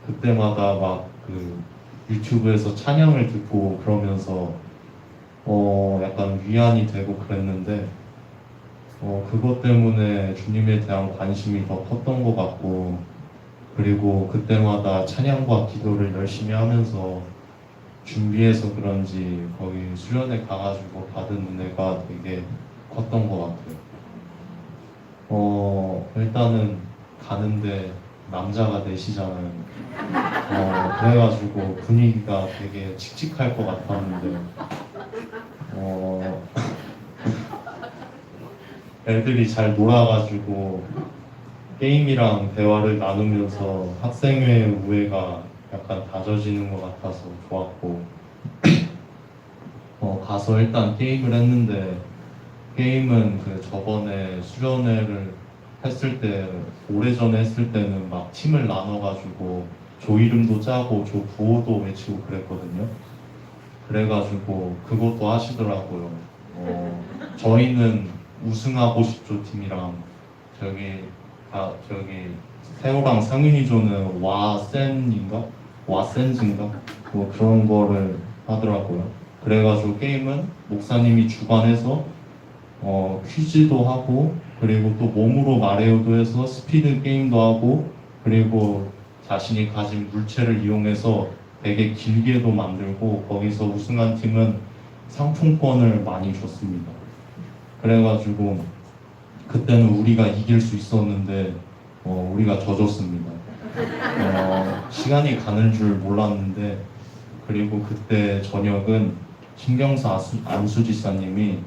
그때마다 막 그 유튜브에서 찬양을 듣고 그러면서 약간 위안이 되고 그랬는데 그것 때문에 주님에 대한 관심이 더 컸던 것 같고 그리고 그때마다 찬양과 기도를 열심히 하면서 준비해서 그런지 거기 수련회 가가지고 받은 은혜가 되게 컸던 것 같아요. 일단은 가는데 남자가 넷이잖아요. 그래가지고 분위기가 되게 칙칙할 것 같았는데 애들이 잘 놀아가지고 게임이랑 대화를 나누면서 학생회 우애가 약간 다져지는 것 같아서 좋았고 가서 일단 게임을 했는데 게임은 그 저번에 수련회를 했을 때 오래전에 했을 때는 막 팀을 나눠가지고 조 이름도 짜고 조 구호도 외치고 그랬거든요. 그래가지고 그것도 하시더라고요. 저희는 우승하고 싶죠 팀이랑 저기 세호랑 상윤이조는 와센인가? 와센즈인가? 뭐 그런 거를 하더라고요. 그래가지고 게임은 목사님이 주관해서 퀴즈도 하고 그리고 또 몸으로 말해요도 해서 스피드 게임도 하고 그리고 자신이 가진 물체를 이용해서 되게 길게도 만들고 거기서 우승한 팀은 상품권을 많이 줬습니다. 그래가지고 그때는 우리가 이길 수 있었는데 우리가 져줬습니다. 시간이 가는 줄 몰랐는데 그리고 그때 저녁은 신경사 안수지사님이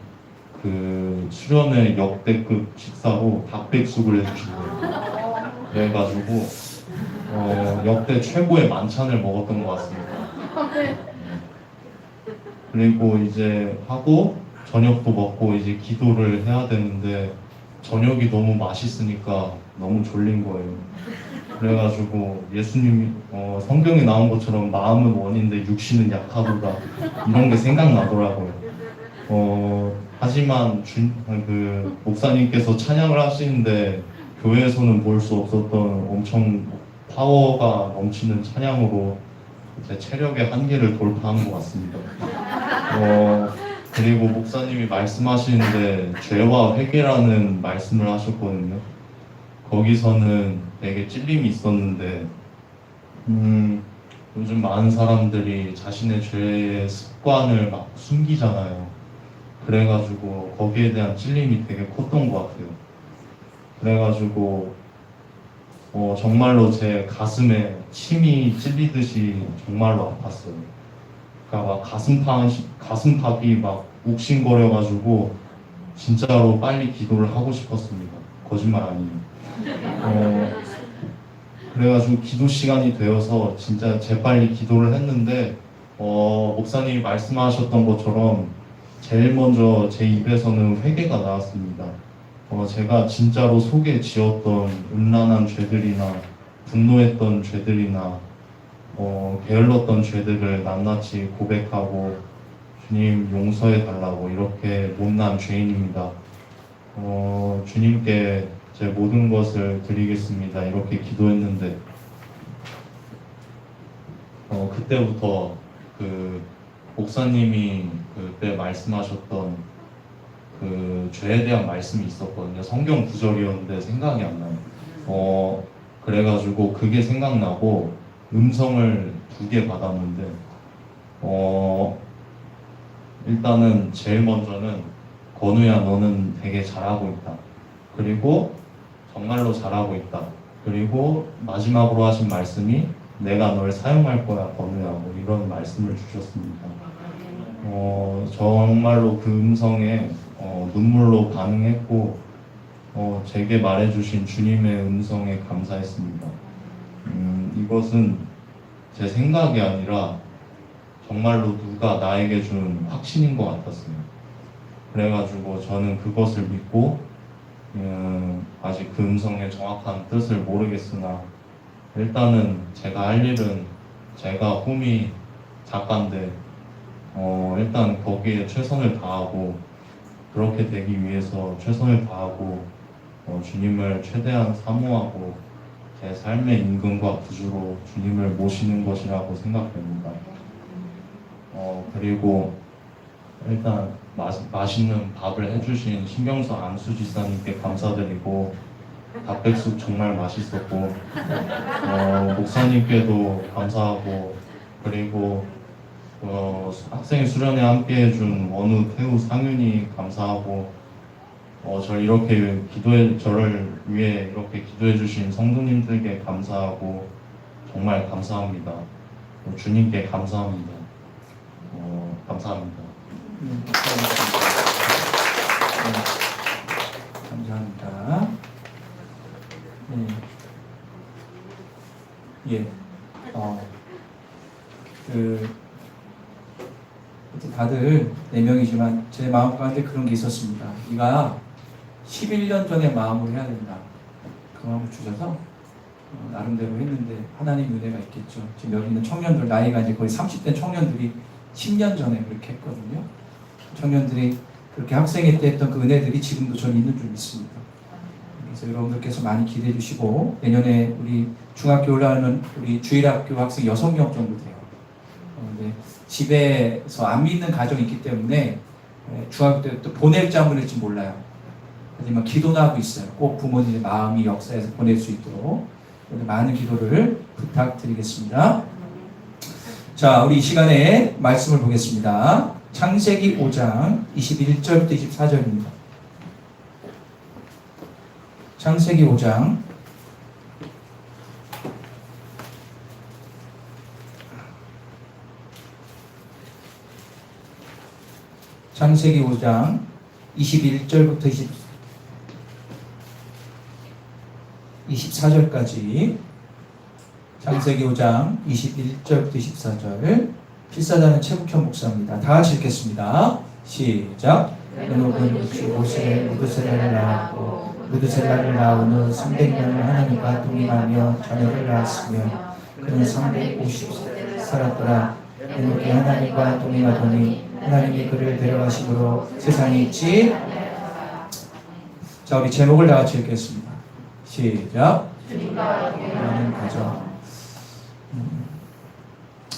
그 수련회 역대급 식사로 닭백숙을 해주신 거예요. 그래가지고 역대 최고의 만찬을 먹었던 것 같습니다. 그리고 이제 하고 저녁도 먹고 이제 기도를 해야 되는데 저녁이 너무 맛있으니까 너무 졸린 거예요. 그래가지고 예수님이 성경에 나온 것처럼 마음은 원인데 육신은 약하도다 이런 게 생각나더라고요. 하지만 그 목사님께서 찬양을 하시는데 교회에서는 볼 수 없었던 엄청 파워가 넘치는 찬양으로 제 체력의 한계를 돌파한 것 같습니다. 그리고 목사님이 말씀하시는데 죄와 회개라는 말씀을 하셨거든요. 거기서는 되게 찔림이 있었는데 요즘 많은 사람들이 자신의 죄의 습관을 막 숨기잖아요. 그래가지고 거기에 대한 찔림이 되게 컸던 것 같아요. 그래가지고 정말로 제 가슴에 침이 찔리듯이 정말로 아팠어요. 그러니까 막 가슴팍이 막 욱신거려가지고 진짜로 빨리 기도를 하고 싶었습니다. 거짓말 아니에요. 그래가지고 기도 시간이 되어서 진짜 재빨리 기도를 했는데 목사님이 말씀하셨던 것처럼 제일 먼저 제 입에서는 회개가 나왔습니다. 제가 진짜로 속에 지었던 음란한 죄들이나 분노했던 죄들이나 게을렀던 죄들을 낱낱이 고백하고 주님 용서해 달라고 이렇게 못난 죄인입니다. 주님께 제 모든 것을 드리겠습니다. 이렇게 기도했는데 그때부터 그 목사님이 그때 말씀하셨던 그 죄에 대한 말씀이 있었거든요. 성경 구절이었는데 생각이 안 나요. 그래가지고 그게 생각나고 음성을 2개 받았는데 일단은 제일 먼저는 건우야 너는 되게 잘하고 있다. 그리고 정말로 잘하고 있다. 그리고 마지막으로 하신 말씀이 내가 널 사용할 거야 건우야 뭐 이런 말씀을 주셨습니다. 정말로 그 음성에 눈물로 반응했고 제게 말해주신 주님의 음성에 감사했습니다. 이것은 제 생각이 아니라 정말로 누가 나에게 준 확신인 것 같았어요. 그래가지고 저는 그것을 믿고 아직 그 음성의 정확한 뜻을 모르겠으나 일단은 제가 할 일은 제가 홈이 작가인데 일단 거기에 최선을 다하고 그렇게 되기 위해서 최선을 다하고 주님을 최대한 사모하고 제 삶의 임금과 구주로 주님을 모시는 것이라고 생각됩니다. 그리고 일단 맛있는 밥을 해주신 신경서 안수 지사님께 감사드리고 닭백숙 정말 맛있었고 목사님께도 감사하고 그리고 학생 수련회 함께 해준 원우, 태우, 상윤이 감사하고 저를 위해 이렇게 기도해 주신 성도님들께 감사하고 정말 감사합니다. 주님께 감사합니다. 감사합니다. 감사합니다. 예. 다들 4명이지만 제 마음 가운데 그런 게 있었습니다. 네가 11년 전에 마음을 해야 된다. 그 마음을 주셔서 나름대로 했는데 하나님 은혜가 있겠죠. 지금 여기 있는 청년들 나이가 이제 거의 30대 청년들이 10년 전에 그렇게 했거든요. 청년들이 그렇게 학생회 때 했던 그 은혜들이 지금도 저는 있는 줄 믿습니다. 그래서 여러분들께서 많이 기대해 주시고 내년에 우리 중학교 올라오는 우리 주일학교 학생 6명 정도 돼요. 근데 집에서 안 믿는 가정이 있기 때문에 중학교 때 또 보낼지 안 보낼지 몰라요. 하지만 기도는 하고 있어요. 꼭 부모님의 마음이 역사해서 보낼 수 있도록 많은 기도를 부탁드리겠습니다. 자, 우리 이 시간에 말씀을 보겠습니다. 창세기 5장 21절부터 24절입니다. 창세기 5장 창세기 5장 21절부터 24절까지 창세기 5장 21절부터 24절 필사자는 최국현 목사입니다. 다 같이 읽겠습니다. 시작. 에녹은 65세에 무드셀라를 낳았고 무드셀라를 낳은 후 300년을 하나님과 동행하며 자녀를 낳았으며 그는 350세를 살았더라. 에녹이 하나님과 동행하더니 하나님이 그를 데려가심으로 세상에 있지. 자, 우리 제목을 다 같이 읽겠습니다. 시작. 하나님 가정.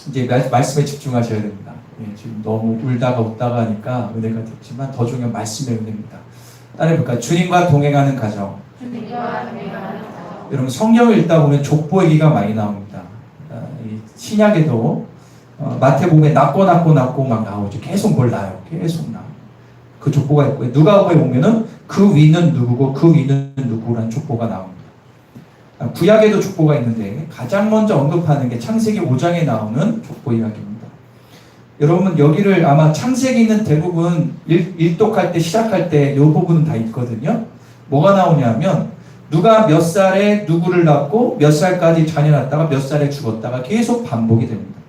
이제 말씀에 집중하셔야 됩니다. 지금 너무 울다가 웃다가 하니까 은혜가 됐지만 더 중요한 말씀의 은혜입니다. 따라해볼까요? 주님과 동행하는 가정. 여러분 성경을 읽다 보면 족보 얘기가 많이 나옵니다. 이 신약에도 마태복음에 낳고 막 나오죠. 계속 뭘 낳아요. 계속 나와요. 그 족보가 있고 누가복음에 보면은 그 위는 누구고 그 위는 누구라는 족보가 나옵니다. 구약에도 족보가 있는데 가장 먼저 언급하는 게 창세기 5장에 나오는 족보 이야기입니다. 여러분 여기를 아마 창세기 있는 대부분 일독할 때 시작할 때 이 부분은 다 있거든요. 뭐가 나오냐면 누가 몇 살에 누구를 낳고 몇 살까지 자녀 낳았다가 몇 살에 죽었다가 계속 반복이 됩니다.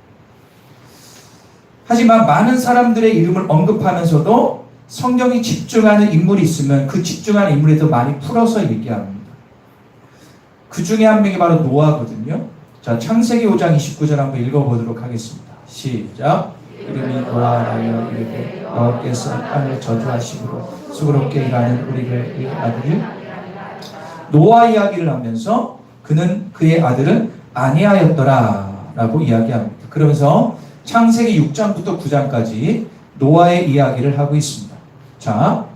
하지만 많은 사람들의 이름을 언급하면서도 성경이 집중하는 인물이 있으면 그 집중하는 인물에 더 많이 풀어서 얘기합니다. 그 중에 한 명이 바로 노아거든요. 자, 창세기 5장 29절 한번 읽어보도록 하겠습니다. 시작. 이름이 노아라여 이르되 여호와께서 땅을 저주하심으로 수고롭게 일하는 우리의 아들을 노아 이야기를 하면서 그는 그의 아들은 아니하였더라 라고 이야기합니다. 그러면서 창세기 6장부터 9장까지 노아의 이야기를 하고 있습니다. 자,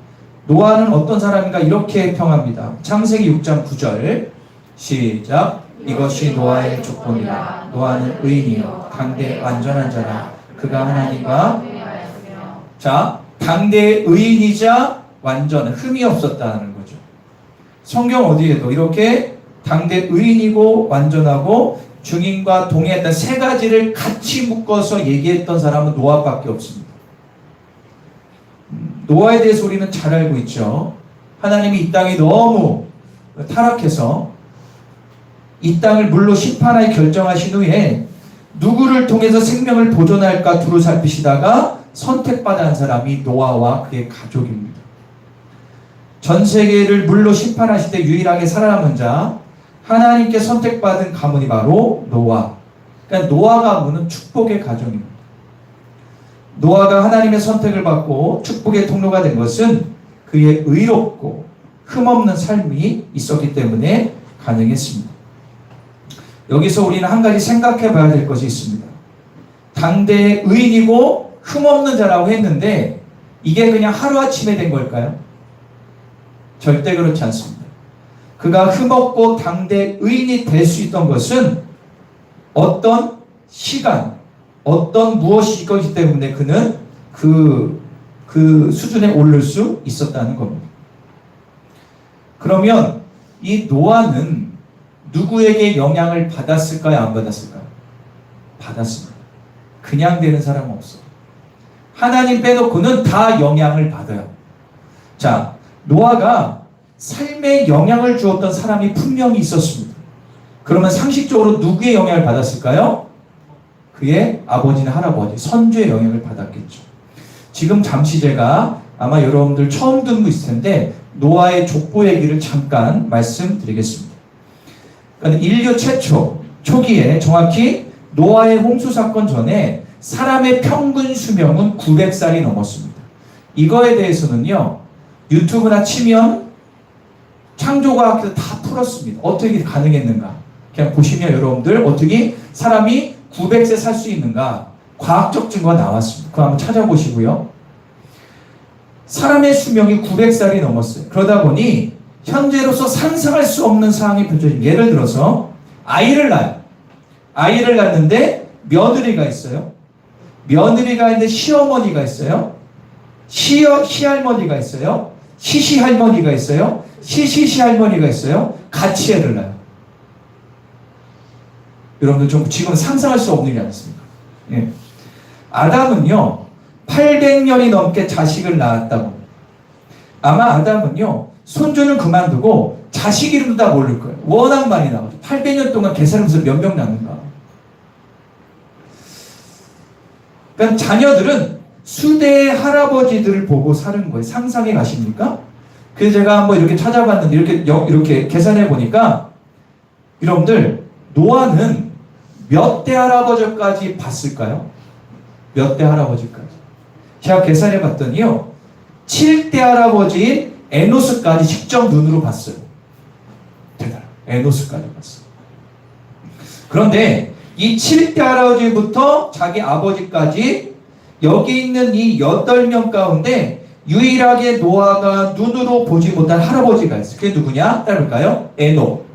노아는 어떤 사람인가 이렇게 평합니다. 창세기 6장 9절 시작. 이것이 노아의 조건이라. 노아는 의인이요 강대 완전한 자라. 그가 하나님과 자, 강대 의인이자 완전 흠이 없었다는 거죠. 성경 어디에도 이렇게 당대 의인이고 완전하고 증인과 동의했던 세 가지를 같이 묶어서 얘기했던 사람은 노아밖에 없습니다. 노아에 대해서 우리는 잘 알고 있죠. 하나님이 이 땅이 너무 타락해서 이 땅을 물로 심판하여 결정하신 후에 누구를 통해서 생명을 보존할까 두루 살피시다가 선택받은 사람이 노아와 그의 가족입니다. 전 세계를 물로 심판하실 때 유일하게 살아남은 자, 하나님께 선택받은 가문이 바로 노아. 그러니까 노아 가문은 축복의 가정입니다. 노아가 하나님의 선택을 받고 축복의 통로가 된 것은 그의 의롭고 흠없는 삶이 있었기 때문에 가능했습니다. 여기서 우리는 한 가지 생각해 봐야 될 것이 있습니다. 당대의 의인이고 흠없는 자라고 했는데 이게 그냥 하루아침에 된 걸까요? 절대 그렇지 않습니다. 그가 흠없고 당대 의인이 될 수 있던 것은 어떤 시간, 어떤 무엇이 있기 때문에 그는 그 수준에 오를 수 있었다는 겁니다. 그러면 이 노아는 누구에게 영향을 받았을까요? 안 받았을까요? 받았습니다. 그냥 되는 사람은 없어요. 하나님 빼놓고는 다 영향을 받아요. 자, 노아가 삶에 영향을 주었던 사람이 분명히 있었습니다. 그러면 상식적으로 누구의 영향을 받았을까요? 그의 아버지나 할아버지, 선조의 영향을 받았겠죠. 지금 잠시 제가 아마 여러분들 처음 듣고 있을 텐데 노아의 족보 얘기를 잠깐 말씀드리겠습니다. 그러니까 인류 최초 초기에 정확히 노아의 홍수 사건 전에 사람의 평균 수명은 900살이 넘었습니다. 이거에 대해서는요 유튜브나 치면 창조과학에서 다 풀었습니다. 어떻게 가능했는가? 그냥 보시면 여러분들 어떻게 사람이 900세 살 수 있는가? 과학적 증거가 나왔습니다. 그거 한번 찾아보시고요. 사람의 수명이 900살이 넘었어요. 그러다 보니 현재로서 상상할 수 없는 상황이 펼쳐집니다. 예를 들어서 아이를 낳아요. 아이를 낳는데 며느리가 있어요. 며느리가 있는데 시어머니가 있어요. 시할머니가 있어요. 시시할머니가 있어요. 시시시할머니가 있어요. 같이 애를 낳아요. 여러분들 좀 지금 상상할 수 없는 일이 아니습니까? 예. 아담은요 800년이 넘게 자식을 낳았다고. 아마 아담은요 손주는 그만두고 자식 이름도 다 모를 거예요. 워낙 많이 나와서 800년 동안 계산하면서 몇 명 낳는가. 그러니까 자녀들은 수대의 할아버지들을 보고 사는 거예요. 상상해 가십니까? 그래서 제가 한번 이렇게 찾아봤는데 이렇게 계산해 보니까 여러분들 노아는 몇 대 할아버지까지 봤을까요? 몇 대 할아버지까지? 제가 계산해 봤더니요 7대 할아버지 에노스까지 직접 눈으로 봤어요. 대단해. 에노스까지 봤어요. 그런데 이 7대 할아버지부터 자기 아버지까지 여기 있는 이 8명 가운데 유일하게 노아가 눈으로 보지 못한 할아버지가 있어요. 그게 누구냐? 따라볼까요? 에녹.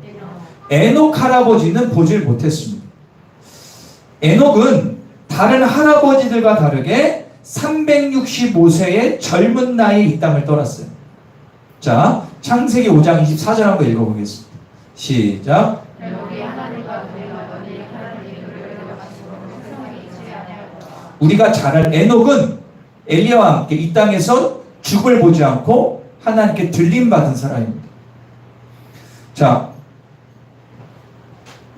에녹 할아버지는 보질 못했습니다. 에녹은 다른 할아버지들과 다르게 365세의 젊은 나이에 이 땅을 떠났어요. 자, 창세기 5장 24절 한번 읽어보겠습니다. 시작. 우리가 잘 알 에녹은 엘리야와 함께 이 땅에서 죽을 보지 않고 하나님께 들림받은 사람입니다. 자,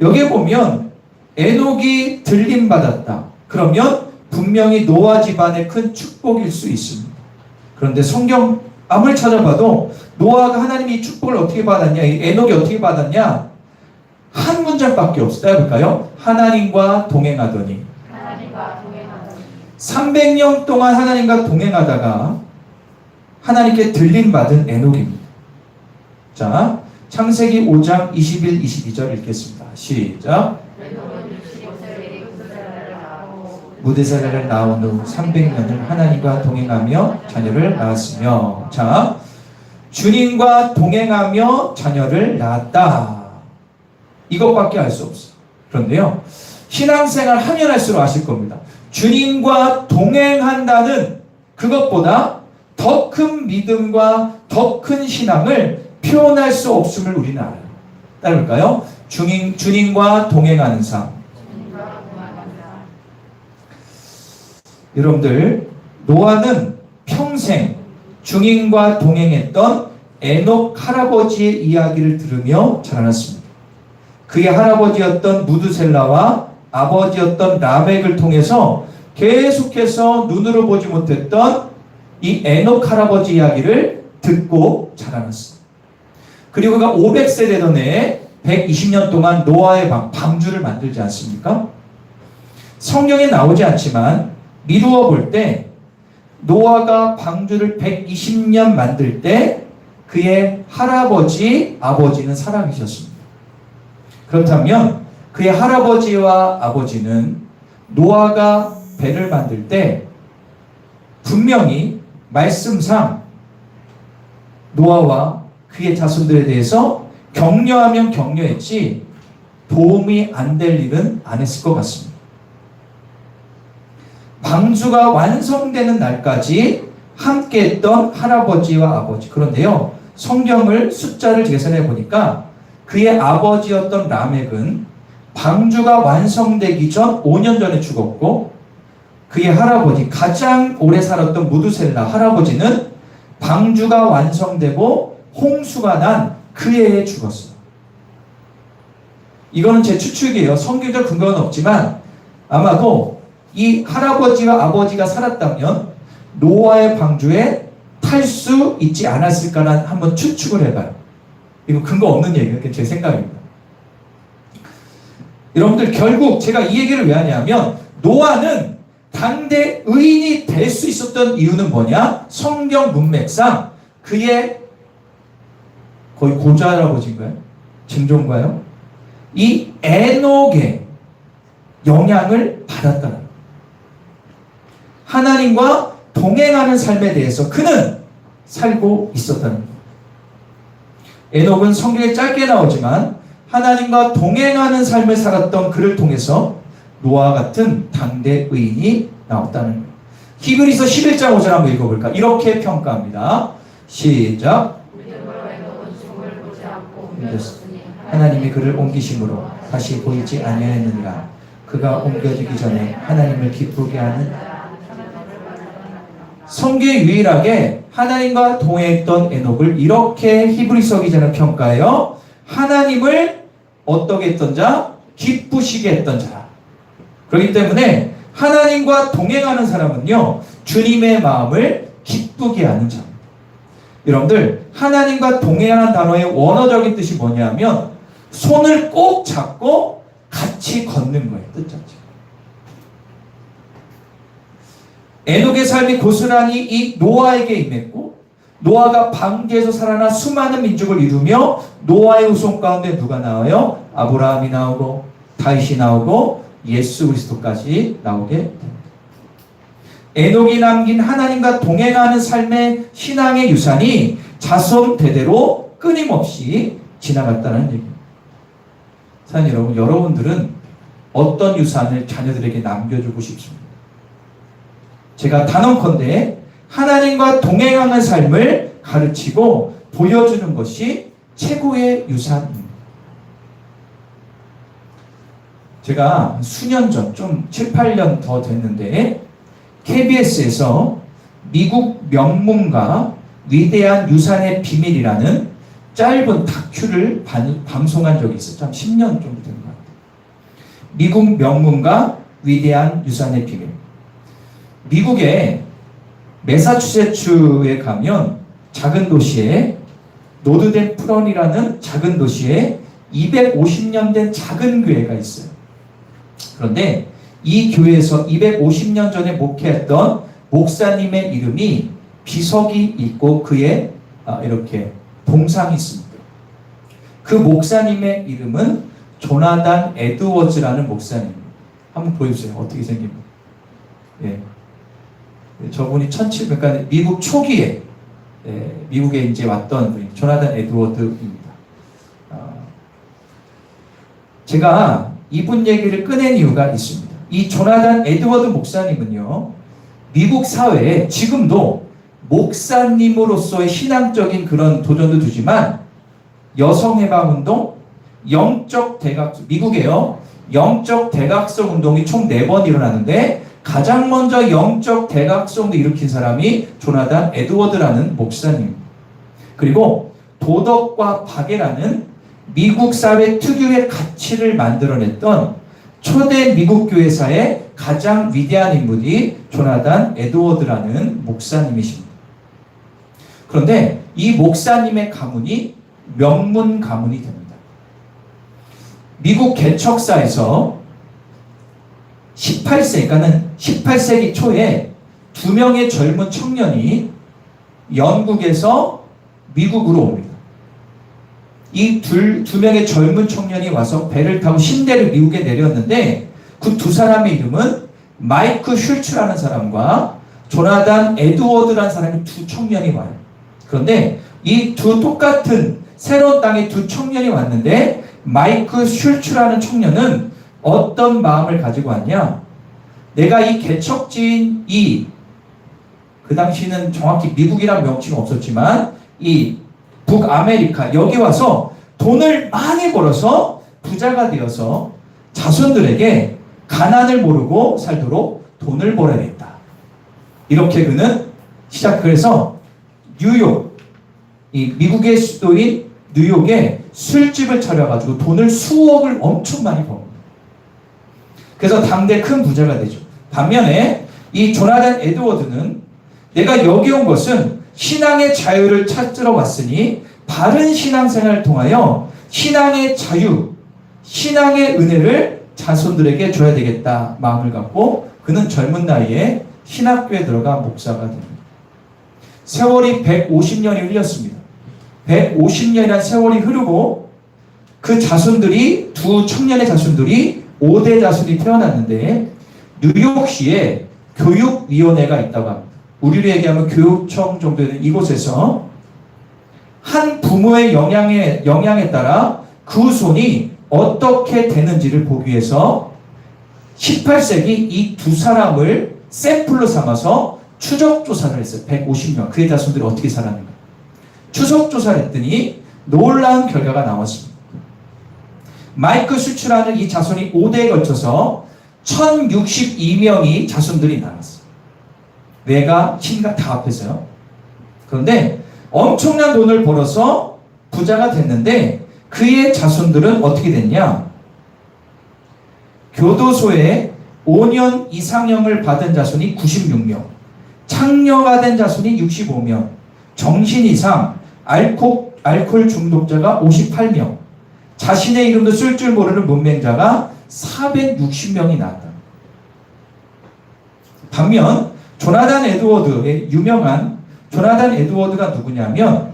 여기에 보면 에녹이 들림받았다. 그러면 분명히 노아 집안의 큰 축복일 수 있습니다. 그런데 성경 아무리 찾아봐도 노아가 하나님이 축복을 어떻게 받았냐, 에녹이 어떻게 받았냐, 한 문장밖에 없어요. 해볼까요? 하나님과 동행하더니. 300년 동안 하나님과 동행하다가 하나님께 들림받은 에녹입니다. 자, 창세기 5장 21, 22절 읽겠습니다. 시작. 무대사를 낳은 후 300년을 하나님과 동행하며 자녀를 낳았으며. 자, 주님과 동행하며 자녀를 낳았다. 이것밖에 알 수 없어요. 그런데요, 신앙생활 하면 할수록 아실 겁니다. 주님과 동행한다는 그것보다 더 큰 믿음과 더 큰 신앙을 표현할 수 없음을 우리는 알아요. 따라볼까요? 주님과 동행하는 삶. 여러분들, 노아는 평생 주님과 동행했던 에녹 할아버지의 이야기를 들으며 자라났습니다. 그의 할아버지였던 무드셀라와 아버지였던 라멕을 통해서 계속해서 눈으로 보지 못했던 이 에녹 할아버지 이야기를 듣고 자라났어요. 그리고 그가 500세 되던 해에 120년 동안 노아의 방주를 만들지 않습니까? 성경에 나오지 않지만 미루어 볼 때 노아가 방주를 120년 만들 때 그의 할아버지, 아버지는 살아계셨습니다. 그렇다면 그의 할아버지와 아버지는 노아가 배를 만들 때 분명히 말씀상 노아와 그의 자손들에 대해서 격려하면 격려했지 도움이 안 될 일은 안 했을 것 같습니다. 방주가 완성되는 날까지 함께했던 할아버지와 아버지. 그런데요, 성경을 숫자를 계산해 보니까 그의 아버지였던 라멕은 방주가 완성되기 전 5년 전에 죽었고, 그의 할아버지, 가장 오래 살았던 무두셀라 할아버지는 방주가 완성되고 홍수가 난 그 해에 죽었어요. 이거는 제 추측이에요. 성경적 근거는 없지만 아마도 이 할아버지와 아버지가 살았다면 노아의 방주에 탈 수 있지 않았을까라는 한번 추측을 해봐요. 이거 근거 없는 얘기예요. 그게 제 생각입니다. 여러분들, 결국 제가 이 얘기를 왜 하냐면 노아는 당대 의인이 될 수 있었던 이유는 뭐냐? 성경 문맥상 그의 거의 고자할아버지인가요? 증조인가요? 이 에녹의 영향을 받았다는 거예요. 하나님과 동행하는 삶에 대해서 그는 살고 있었다는 거예요. 에녹은 성경에 짧게 나오지만 하나님과 동행하는 삶을 살았던 그를 통해서 노아 같은 당대 의인이 나왔다는 거예요. 히브리서 11장 5절 한번 읽어볼까? 이렇게 평가합니다. 시작. 하나님이 그를 옮기심으로 다시 보이지 아니하였느니라. 그가 옮겨지기 전에 하나님을 기쁘게 하는 성경에 유일하게 하나님과 동행했던 에녹을 이렇게 히브리서 기자는 평가해요. 하나님을 어떻게 했던 자? 기쁘시게 했던 자라. 그렇기 때문에 하나님과 동행하는 사람은요, 주님의 마음을 기쁘게 하는 자입니다. 여러분들, 하나님과 동행하는 단어의 원어적인 뜻이 뭐냐면 손을 꼭 잡고 같이 걷는 거예요. 뜻 자체가. 에녹의 삶이 고스란히 이 노아에게 임했고, 노아가 방주에서 살아나 수많은 민족을 이루며 노아의 후손 가운데 누가 나와요? 아브라함이 나오고 다윗이 나오고 예수 그리스도까지 나오게 됩니다. 에녹이 남긴 하나님과 동행하는 삶의 신앙의 유산이 자손 대대로 끊임없이 지나갔다는 얘기입니다. 사랑하는 여러분, 여러분들은 어떤 유산을 자녀들에게 남겨주고 싶습니다? 제가 단언컨대 하나님과 동행하는 삶을 가르치고 보여주는 것이 최고의 유산입니다. 제가 수년 전, 좀 7, 8년 더 됐는데 KBS에서 미국 명문가 위대한 유산의 비밀이라는 짧은 다큐를 방송한 적이 있어요. 한 10년 정도 된 것 같아요. 미국 명문가 위대한 유산의 비밀. 미국의 매사추세츠에 가면 작은 도시에 노드덴 프런이라는 작은 도시에 250년 된 작은 교회가 있어요. 그런데 이 교회에서 250년 전에 목회했던 목사님의 이름이 비석이 있고 그의 이렇게 동상이 있습니다. 그 목사님의 이름은 조나단 에드워즈라는 목사님입니다. 한번 보여주세요. 어떻게 생깁니까? 예. 저분이 1700년대 미국 초기에 미국에 이제 왔던 분이 조나단 에드워드입니다. 제가 이분 얘기를 꺼낸 이유가 있습니다. 이 조나단 에드워드 목사님은요, 미국 사회에 지금도 목사님으로서의 신앙적인 그런 도전도 두지만 여성해방운동, 영적 대각성, 미국에요, 영적 대각성 운동이 총 4번 일어나는데 가장 먼저 영적 대각성도 일으킨 사람이 조나단 에드워드라는 목사님. 그리고 도덕과 박애라는 미국 사회 특유의 가치를 만들어냈던 초대 미국 교회사의 가장 위대한 인물이 조나단 에드워드라는 목사님이십니다. 그런데 이 목사님의 가문이 명문 가문이 됩니다. 미국 개척사에서 18세기 초에 두 명의 젊은 청년이 영국에서 미국으로 옵니다. 이 두 명의 젊은 청년이 와서 배를 타고 신대를 미국에 내렸는데 그 두 사람의 이름은 마이크 슐츠라는 사람과 조나단 에드워드라는 사람이 두 청년이 와요. 그런데 이 두 똑같은 새로운 땅에 두 청년이 왔는데 마이크 슐츠라는 청년은 어떤 마음을 가지고 왔냐? 내가 이 개척지인 그 당시는 정확히 미국이란 명칭은 없었지만 이 북아메리카 여기 와서 돈을 많이 벌어서 부자가 되어서 자손들에게 가난을 모르고 살도록 돈을 벌어야겠다. 이렇게 그는 그래서 뉴욕, 이 미국의 수도인 뉴욕에 술집을 차려가지고 돈을 수억을 엄청 많이 벌어요. 그래서 당대 큰 부자가 되죠. 반면에 이 조나단 에드워드는 내가 여기 온 것은 신앙의 자유를 찾으러 왔으니 바른 신앙생활을 통하여 신앙의 자유, 신앙의 은혜를 자손들에게 줘야 되겠다 마음을 갖고 그는 젊은 나이에 신학교에 들어가 목사가 됩니다. 세월이 150년이 흘렸습니다. 150년이라는 세월이 흐르고 그 자손들이 두 청년의 자손들이 5대 자손이 태어났는데 뉴욕시에 교육위원회가 있다고 합니다. 우리로 얘기하면 교육청 정도 되는 이곳에서 한 부모의 영향에 따라 그 후손이 어떻게 되는지를 보기 위해서 18세기 이 두 사람을 샘플로 삼아서 추적조사를 했어요. 150명. 그의 자손들이 어떻게 살았는가. 추적조사를 했더니 놀라운 결과가 나왔습니다. 마이크 슈츠라는 이 자손이 5대에 걸쳐서 1062명이 자손들이 나왔어요. 외가, 친가 다 합해서요. 그런데 엄청난 돈을 벌어서 부자가 됐는데 그의 자손들은 어떻게 됐냐? 교도소에 5년 이상형을 받은 자손이 96명, 창녀가 된 자손이 65명, 정신 이상, 알코올 중독자가 58명, 자신의 이름도 쓸 줄 모르는 문맹자가 460명이 나왔다. 반면 조나단 에드워드가 누구냐면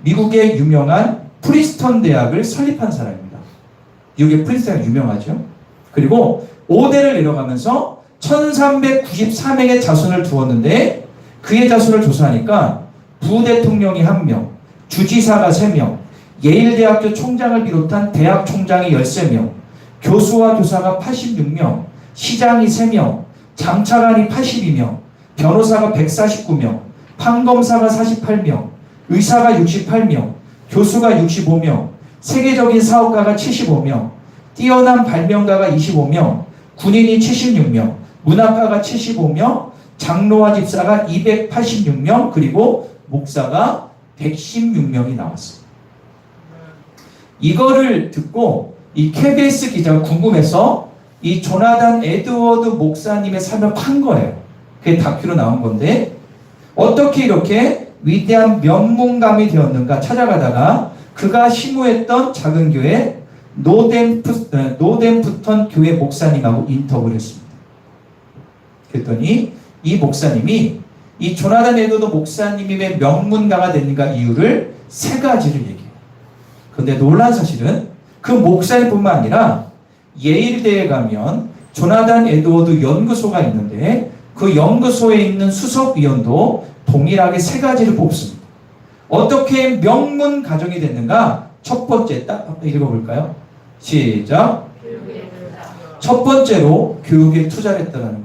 미국의 유명한 프리스턴 대학을 설립한 사람입니다. 미국의 프리스턴 대학 유명하죠. 그리고 5대를 내려가면서 1394명의 자손을 두었는데 그의 자손을 조사하니까 부대통령이 1명, 주지사가 3명, 예일대학교 총장을 비롯한 대학 총장이 13명, 교수와 교사가 86명, 시장이 3명, 장차관이 82명, 변호사가 149명, 판검사가 48명, 의사가 68명, 교수가 65명, 세계적인 사업가가 75명, 뛰어난 발명가가 25명, 군인이 76명, 문학가가 75명, 장로와 집사가 286명, 그리고 목사가 116명이 나왔어요. 이거를 듣고 이 KBS 기자가 궁금해서 이 조나단 에드워드 목사님의 삶을 판 거예요. 그게 다큐로 나온 건데 어떻게 이렇게 위대한 명문감이 되었는가 찾아가다가 그가 심우했던 작은 교회 노댐프턴 교회 목사님하고 인터뷰를 했습니다. 그랬더니 이 목사님이 이 조나단 에드워드 목사님이 왜 명문가가 됐는가 이유를 3가지를 얘기해요. 그런데 놀라운 사실은 그 목사님뿐만 아니라 예일대에 가면 조나단 에드워드 연구소가 있는데 그 연구소에 있는 수석위원도 동일하게 3가지를 뽑습니다. 어떻게 명문 가정이 됐는가? 첫 번째 딱 읽어볼까요? 시작. 첫 번째로 교육에 투자를 했다는 겁니다.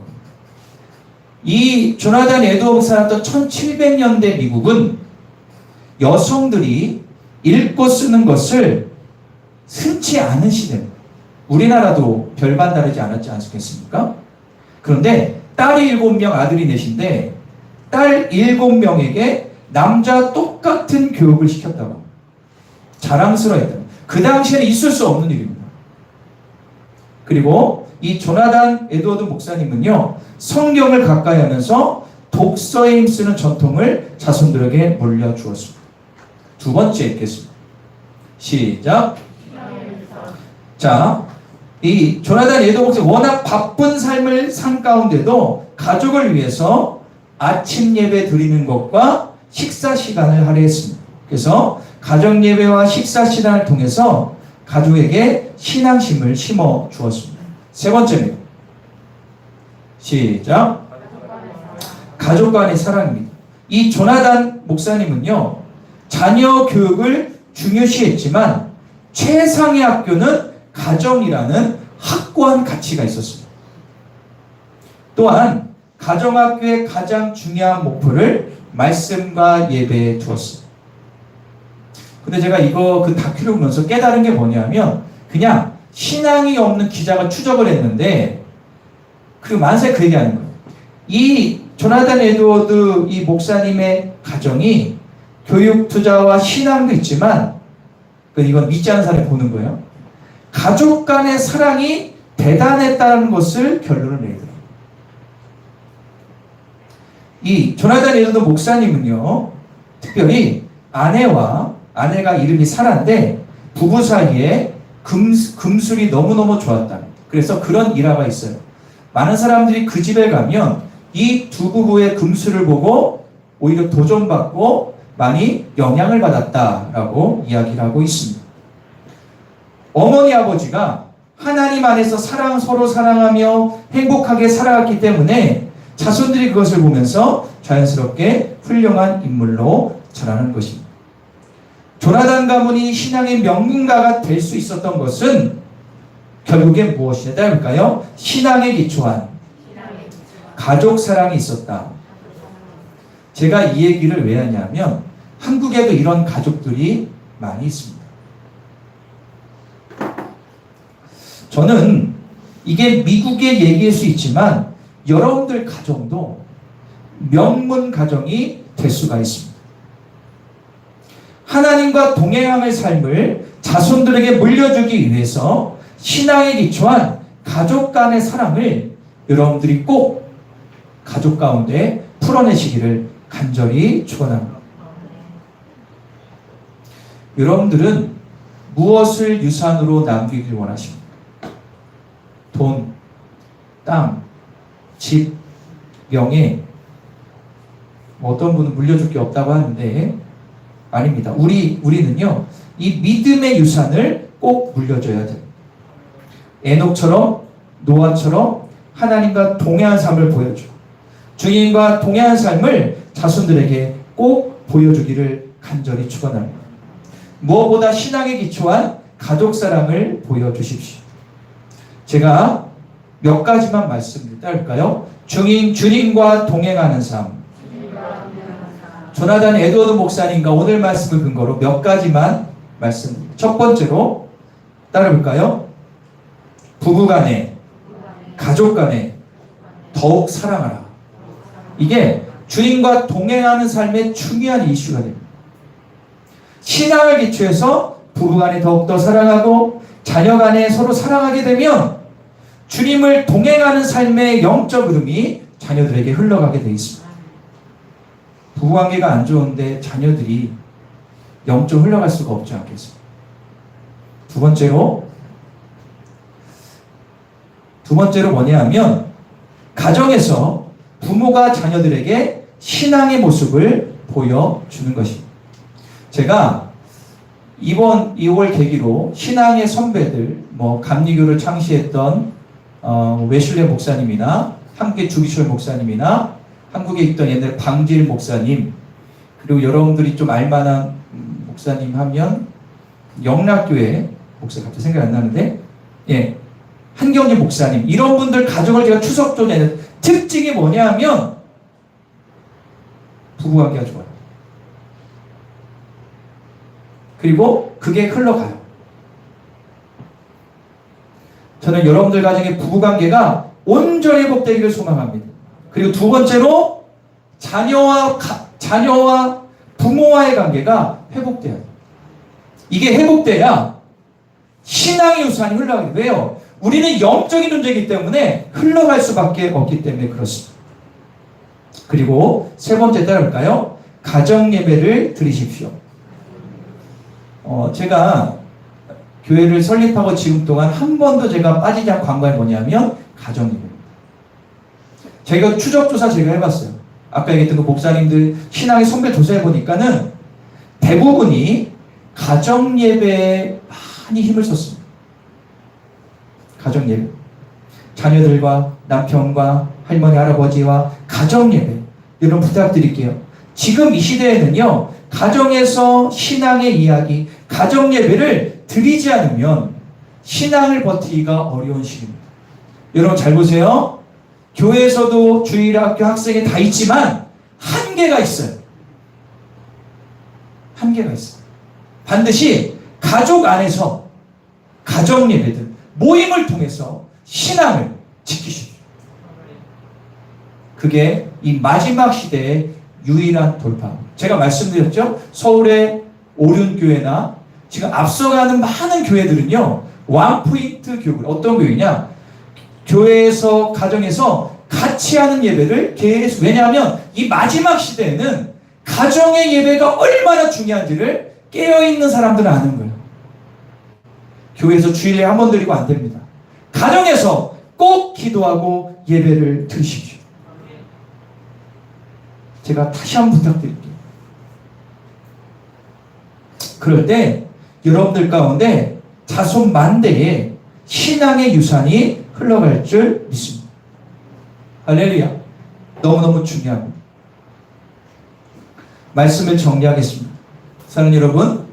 이 조나단 에드워드가 살았던 1700년대 미국은 여성들이 읽고 쓰는 것을 흔치 않은 시대입니다. 우리나라도 별반 다르지 않았지 않겠습니까? 그런데 딸이 7명, 아들이 4인데 딸 7명에게 남자 똑같은 교육을 시켰다고 합니다. 자랑스러워했다. 그 당시에는 있을 수 없는 일입니다. 그리고 이 조나단 에드워드 목사님은요, 성경을 가까이 하면서 독서에 힘쓰는 전통을 자손들에게 물려주었습니다. 두 번째 읽겠습니다. 시작. 자, 이 조나단 에드워드 목사님 워낙 바쁜 삶을 산 가운데도 가족을 위해서 아침 예배 드리는 것과 식사 시간을 할애했습니다. 그래서 가정 예배와 식사 시간을 통해서 가족에게 신앙심을 심어 주었습니다. 세 번째입니다. 시작. 가족 간의 사랑입니다. 이 조나단 목사님은요, 자녀 교육을 중요시했지만 최상의 학교는 가정이라는 확고한 가치가 있었습니다. 또한 가정학교의 가장 중요한 목표를 말씀과 예배에 두었습니다. 근데 제가 이거 그 다큐를 보면서 깨달은 게 뭐냐면, 그냥 신앙이 없는 기자가 추적을 했는데 그 만세 그 얘기하는 거예요. 이 조나단 에드워드 이 목사님의 가정이 교육 투자와 신앙도 있지만, 이건 믿지 않는 사람이 보는 거예요. 가족 간의 사랑이 대단했다는 것을 결론을 내더라고요. 이 조나단 에드워드 목사님은요, 특별히 아내가 이름이 사라인데 부부 사이에 금술이 너무너무 좋았다. 그래서 그런 일화가 있어요. 많은 사람들이 그 집에 가면 이 두 부부의 금술을 보고 오히려 도전받고 많이 영향을 받았다라고 이야기를 하고 있습니다. 어머니 아버지가 하나님 안에서 서로 사랑하며 행복하게 살아갔기 때문에 자손들이 그것을 보면서 자연스럽게 훌륭한 인물로 자라는 것입니다. 조나단 가문이 신앙의 명문가가 될 수 있었던 것은 결국엔 무엇이냐할까요? 신앙에 기초한 가족 사랑이 있었다. 제가 이 얘기를 왜 하냐면 한국에도 이런 가족들이 많이 있습니다. 저는 이게 미국의 얘기일 수 있지만 여러분들 가정도 명문 가정이 될 수가 있습니다. 하나님과 동행하는 삶을 자손들에게 물려주기 위해서 신앙에 기초한 가족 간의 사랑을 여러분들이 꼭 가족 가운데 풀어내시기를 간절히 축원합니다. 여러분들은 무엇을 유산으로 남기길 원하십니까? 돈, 땅, 집, 명예, 어떤 분은 물려줄 게 없다고 하는데 아닙니다. 우리는요, 이 믿음의 유산을 꼭 물려줘야 돼요. 에녹처럼, 노아처럼 하나님과 동행한 삶을 보여줘. 주님과 동행한 삶을 자손들에게 꼭 보여주기를 간절히 축원합니다. 무엇보다 신앙에 기초한 가족 사랑을 보여주십시오. 제가 몇 가지만 말씀드릴까요? 주님과 동행하는 삶. 조나단 에드워드 목사님과 오늘 말씀을 근거로 몇 가지만 말씀드립니다. 첫 번째로 따라볼까요? 부부간에, 가족간에 더욱 사랑하라. 이게 주님과 동행하는 삶의 중요한 이슈가 됩니다. 신앙을 기초해서 부부간에 더욱더 사랑하고 자녀간에 서로 사랑하게 되면 주님을 동행하는 삶의 영적 흐름이 자녀들에게 흘러가게 되어 있습니다. 부부관계가 안 좋은데 자녀들이 영적으로 흘러갈 수가 없지 않겠습니까? 두 번째로 뭐냐 하면 가정에서 부모가 자녀들에게 신앙의 모습을 보여주는 것입니다. 제가 이번 2월 계기로 신앙의 선배들, 감리교를 창시했던 웨슐레 목사님이나 함께 주기철 목사님이나 한국에 있던 옛날 방질 목사님, 그리고 여러분들이 좀 알만한 목사님 하면 영락교회 목사 갑자기 생각이 안 나는데, 한경재 목사님, 이런 분들 가족을 제가 추석 전에 특징이 뭐냐 하면 부부관계가 좋아요. 그리고 그게 흘러가요. 저는 여러분들 가정의 부부관계가 온전히 회복되기를 소망합니다. 그리고 두 번째로 자녀와 부모와의 관계가 회복돼야 돼요. 이게 회복돼야 신앙의 유산이 흘러가게 돼요. 왜요? 우리는 영적인 존재이기 때문에 흘러갈 수밖에 없기 때문에 그렇습니다. 그리고 세 번째 따라올까요? 가정 예배를 드리십시오. 제가 교회를 설립하고 지금 동안 한 번도 제가 빠지지 않고 한 게 뭐냐면 가정 예배입니다. 제가 추적조사 제가 해봤어요. 아까 얘기했던 그 목사님들 신앙의 성별 조사해 보니까는 대부분이 가정 예배에 많이 힘을 썼습니다. 가정 예배. 자녀들과 남편과 할머니 할아버지와 가정 예배. 여러분 부탁드릴게요. 지금 이 시대에는요, 가정에서 신앙의 이야기, 가정 예배를 드리지 않으면 신앙을 버티기가 어려운 시기입니다. 여러분 잘 보세요. 교회에서도 주일학교 학생회 다 있지만 한계가 있어요. 한계가 있어요. 반드시 가족 안에서 가정 예배들, 모임을 통해서 신앙을 지키십시오. 그게 이 마지막 시대의 유일한 돌파. 제가 말씀드렸죠? 서울의 오륜교회나 지금 앞서가는 많은 교회들은요, 원포인트 교회. 어떤 교회냐? 교회에서, 가정에서 같이 하는 예배를 계속, 왜냐하면 이 마지막 시대에는 가정의 예배가 얼마나 중요한지를 깨어있는 사람들은 아는 거예요. 교회에서 주일에 한 번 드리고 안 됩니다. 가정에서 꼭 기도하고 예배를 드리십시오. 제가 다시 한번 부탁드릴게요. 그럴 때 여러분들 가운데 자손만대의 신앙의 유산이 흘러갈 줄 믿습니다. 할렐루야. 너무너무 중요합니다. 말씀을 정리하겠습니다. 사랑하는 여러분,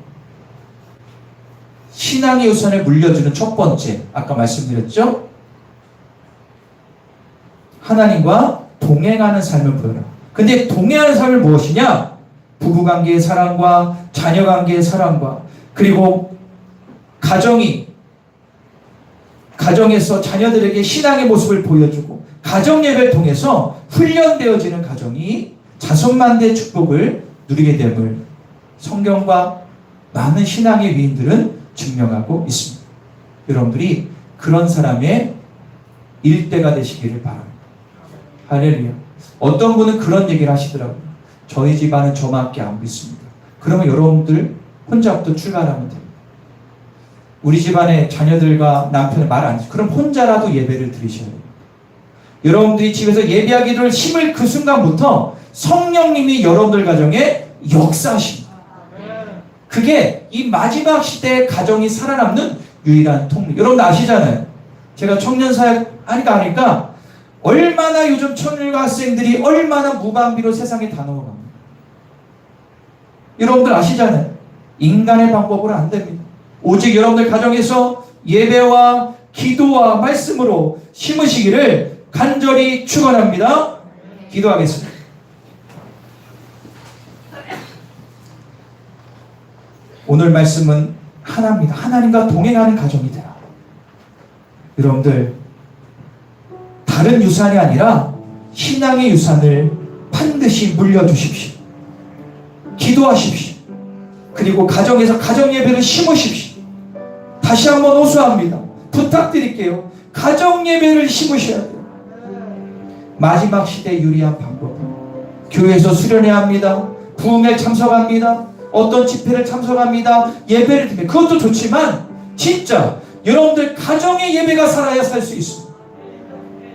신앙의 유산을 물려주는 첫 번째, 아까 말씀드렸죠? 하나님과 동행하는 삶을 보여라. 근데 동행하는 삶은 무엇이냐? 부부관계의 사랑과 자녀관계의 사랑과, 그리고 가정에서 자녀들에게 신앙의 모습을 보여주고 가정 예배를 통해서 훈련되어지는 가정이 자손만대의 축복을 누리게 됨을 성경과 많은 신앙의 위인들은 증명하고 있습니다. 여러분들이 그런 사람의 일대가 되시기를 바랍니다. 할렐루야. 어떤 분은 그런 얘기를 하시더라고요. 저희 집안은 저밖에 안 믿습니다. 그러면 여러분들 혼자부터 출발하면 됩니다. 우리 집안의 자녀들과 남편은 말 안 해요. 그럼 혼자라도 예배를 드리셔야 돼요. 여러분들이 집에서 예배하기를 힘을 그 순간부터 성령님이 여러분들 가정에 역사하십니다. 그게 이 마지막 시대의 가정이 살아남는 유일한 통로. 여러분 아시잖아요. 제가 청년사역 하니까 얼마나 요즘 청년과 학생들이 얼마나 무방비로 세상에 다 넘어갑니다. 여러분들 아시잖아요. 인간의 방법으로 안 됩니다. 오직 여러분들 가정에서 예배와 기도와 말씀으로 심으시기를 간절히 축원합니다. 기도하겠습니다. 오늘 말씀은 하나입니다. 하나님과 동행하는 가정이 되라. 여러분들 다른 유산이 아니라 신앙의 유산을 반드시 물려주십시오. 기도하십시오. 그리고 가정에서 가정 예배를 심으십시오. 다시 한번 호소합니다. 부탁드릴게요. 가정 예배를 심으셔야 돼요. 마지막 시대에 유리한 방법은 교회에서 수련해야 합니다. 부흥에 참석합니다. 어떤 집회를 참석합니다. 예배를 드립니다. 그것도 좋지만 진짜 여러분들 가정의 예배가 살아야 살 수 있습니다.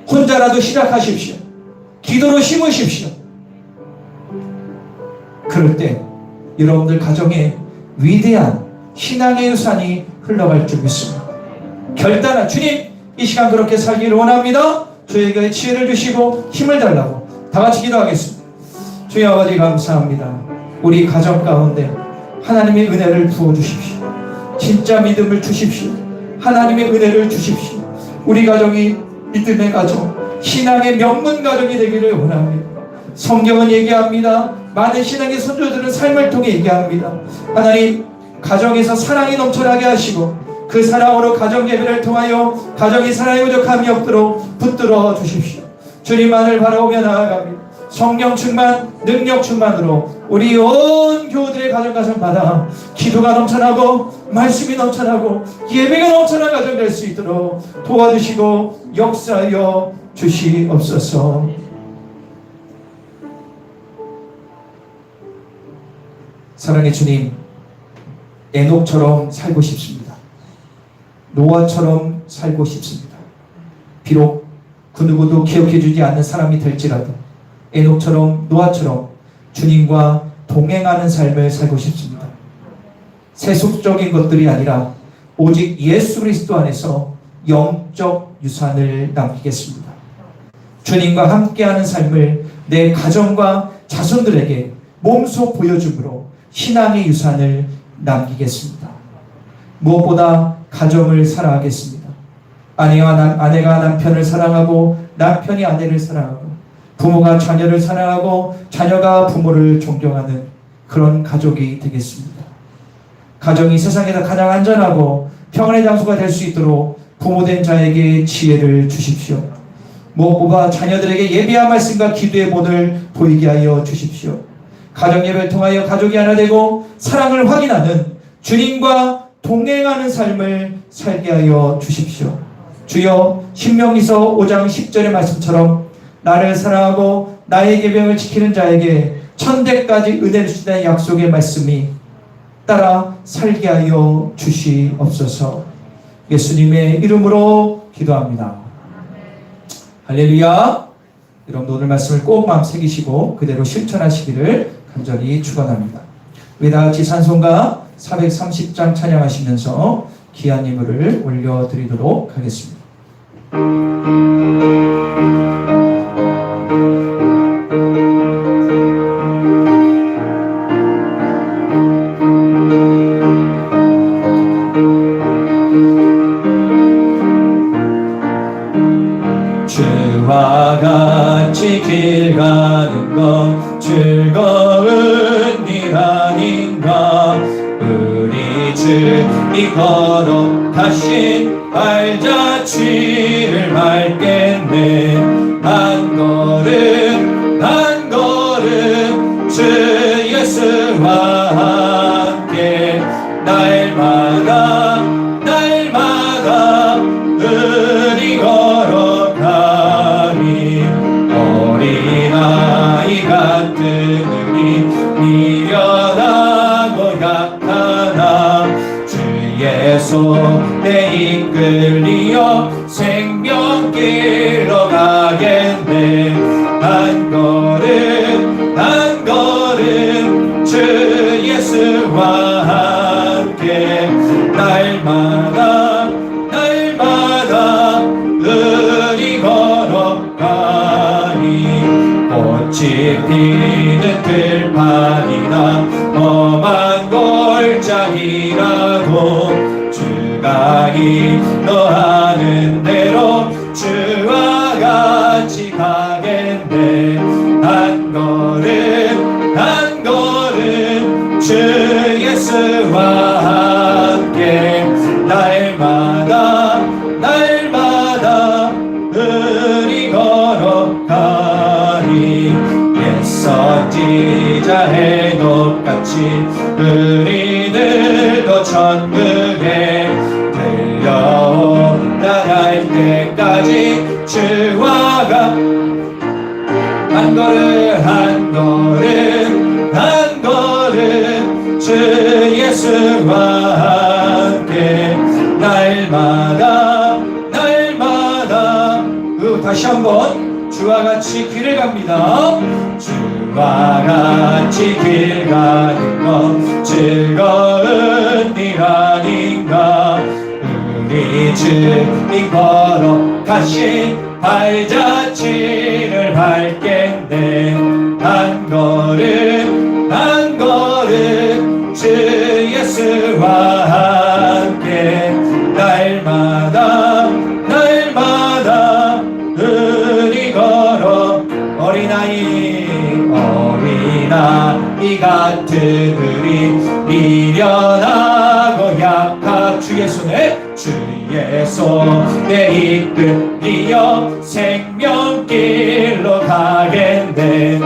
혼자라도 시작하십시오. 기도로 심으십시오. 그럴 때 여러분들 가정에 위대한 신앙의 유산이 흘러갈 줄 믿습니다. 결단한 주님, 이 시간 그렇게 살기를 원합니다. 저에게 지혜를 주시고 힘을 달라고 다 같이 기도하겠습니다. 주여 아버지 감사합니다. 우리 가정 가운데 하나님의 은혜를 부어주십시오. 진짜 믿음을 주십시오. 하나님의 은혜를 주십시오. 우리 가정이 믿음의 가정, 신앙의 명문 가정이 되기를 원합니다. 성경은 얘기합니다. 많은 신앙의 선조들은 삶을 통해 얘기합니다. 하나님, 가정에서 사랑이 넘쳐나게 하시고 그 사랑으로 가정 예배를 통하여 가정이 사랑이 부족함이 없도록 붙들어 주십시오. 주님만을 바라보며 나아갑니다. 성령 충만, 능력 충만으로 우리 온 교우들의 가정마다 기도가 넘쳐나고 말씀이 넘쳐나고 예배가 넘쳐난 가정 될 수 있도록 도와주시고 역사하여 주시옵소서. 사랑의 주님, 에녹처럼 살고 싶습니다. 노아처럼 살고 싶습니다. 비록 그 누구도 기억해주지 않는 사람이 될지라도 에녹처럼 노아처럼 주님과 동행하는 삶을 살고 싶습니다. 세속적인 것들이 아니라 오직 예수 그리스도 안에서 영적 유산을 남기겠습니다. 주님과 함께하는 삶을 내 가정과 자손들에게 몸소 보여줌으로 신앙의 유산을 남기겠습니다. 무엇보다 가정을 사랑하겠습니다. 아내가 남편을 사랑하고 남편이 아내를 사랑하고 부모가 자녀를 사랑하고 자녀가 부모를 존경하는 그런 가족이 되겠습니다. 가정이 세상에서 가장 안전하고 평안의 장소가 될 수 있도록 부모된 자에게 지혜를 주십시오. 무엇보다 자녀들에게 예비한 말씀과 기도의 본을 보이게 하여 주십시오. 가정 예배를 통하여 가족이 하나 되고 사랑을 확인하는 주님과 동행하는 삶을 살게 하여 주십시오. 주여, 신명기서 5장 10절의 말씀처럼 나를 사랑하고 나의 계명을 지키는 자에게 천대까지 은혜를 주시다는 약속의 말씀이 따라 살게 하여 주시옵소서. 예수님의 이름으로 기도합니다. 할렐루야. 여러분도 오늘 말씀을 꼭 마음 새기시고 그대로 실천하시기를 간절히 축원합니다. 우리 다 같이 찬송가 430장 찬양하시면서 귀한 예물을 올려드리도록 하겠습니다. 주와 같이 길 가는 것 즐거운 일 아닌가. 우리 주님 걸어가신 발자취를 밟겠네. 한 걸음 한 걸음 주 예수와 함께 날마다 날마다 우리 걸어가리. 어린아이 같은 우리 미련하고 약하나 주의 손에 이끌리어 생명길로 가겠네. 한 걸음 한 걸음 주 예수와 함께 날마다 날마다 우리 걸어가니. 꽃이 피는 들판이나 험한 골짜기라도 주가 인도하는 대로 주와 같이 가겠네. 한 걸음 한 걸음 주 예수와 함께 날마다 날마다 우리 걸어가리. 선지자 해독같이 우리들도 천국에 들려올라갈 때까지 주와 한 걸음 한 걸음 한 걸음 주 예수와 함께 날마다 날마다. 다시 한번 주와 같이 길을 갑니다. 주와 같이 길 가는 것 즐거운 일 아닌가. 우리 주님 걸어가신 발자취를 밟겠네. 한 걸음 한 걸음 주 예수와 함께 날마다 날마다 우리 걸어. 어린아이 같은 우리 미련하고 약한 주의 손에 이끌리어 생명길로 가겠네.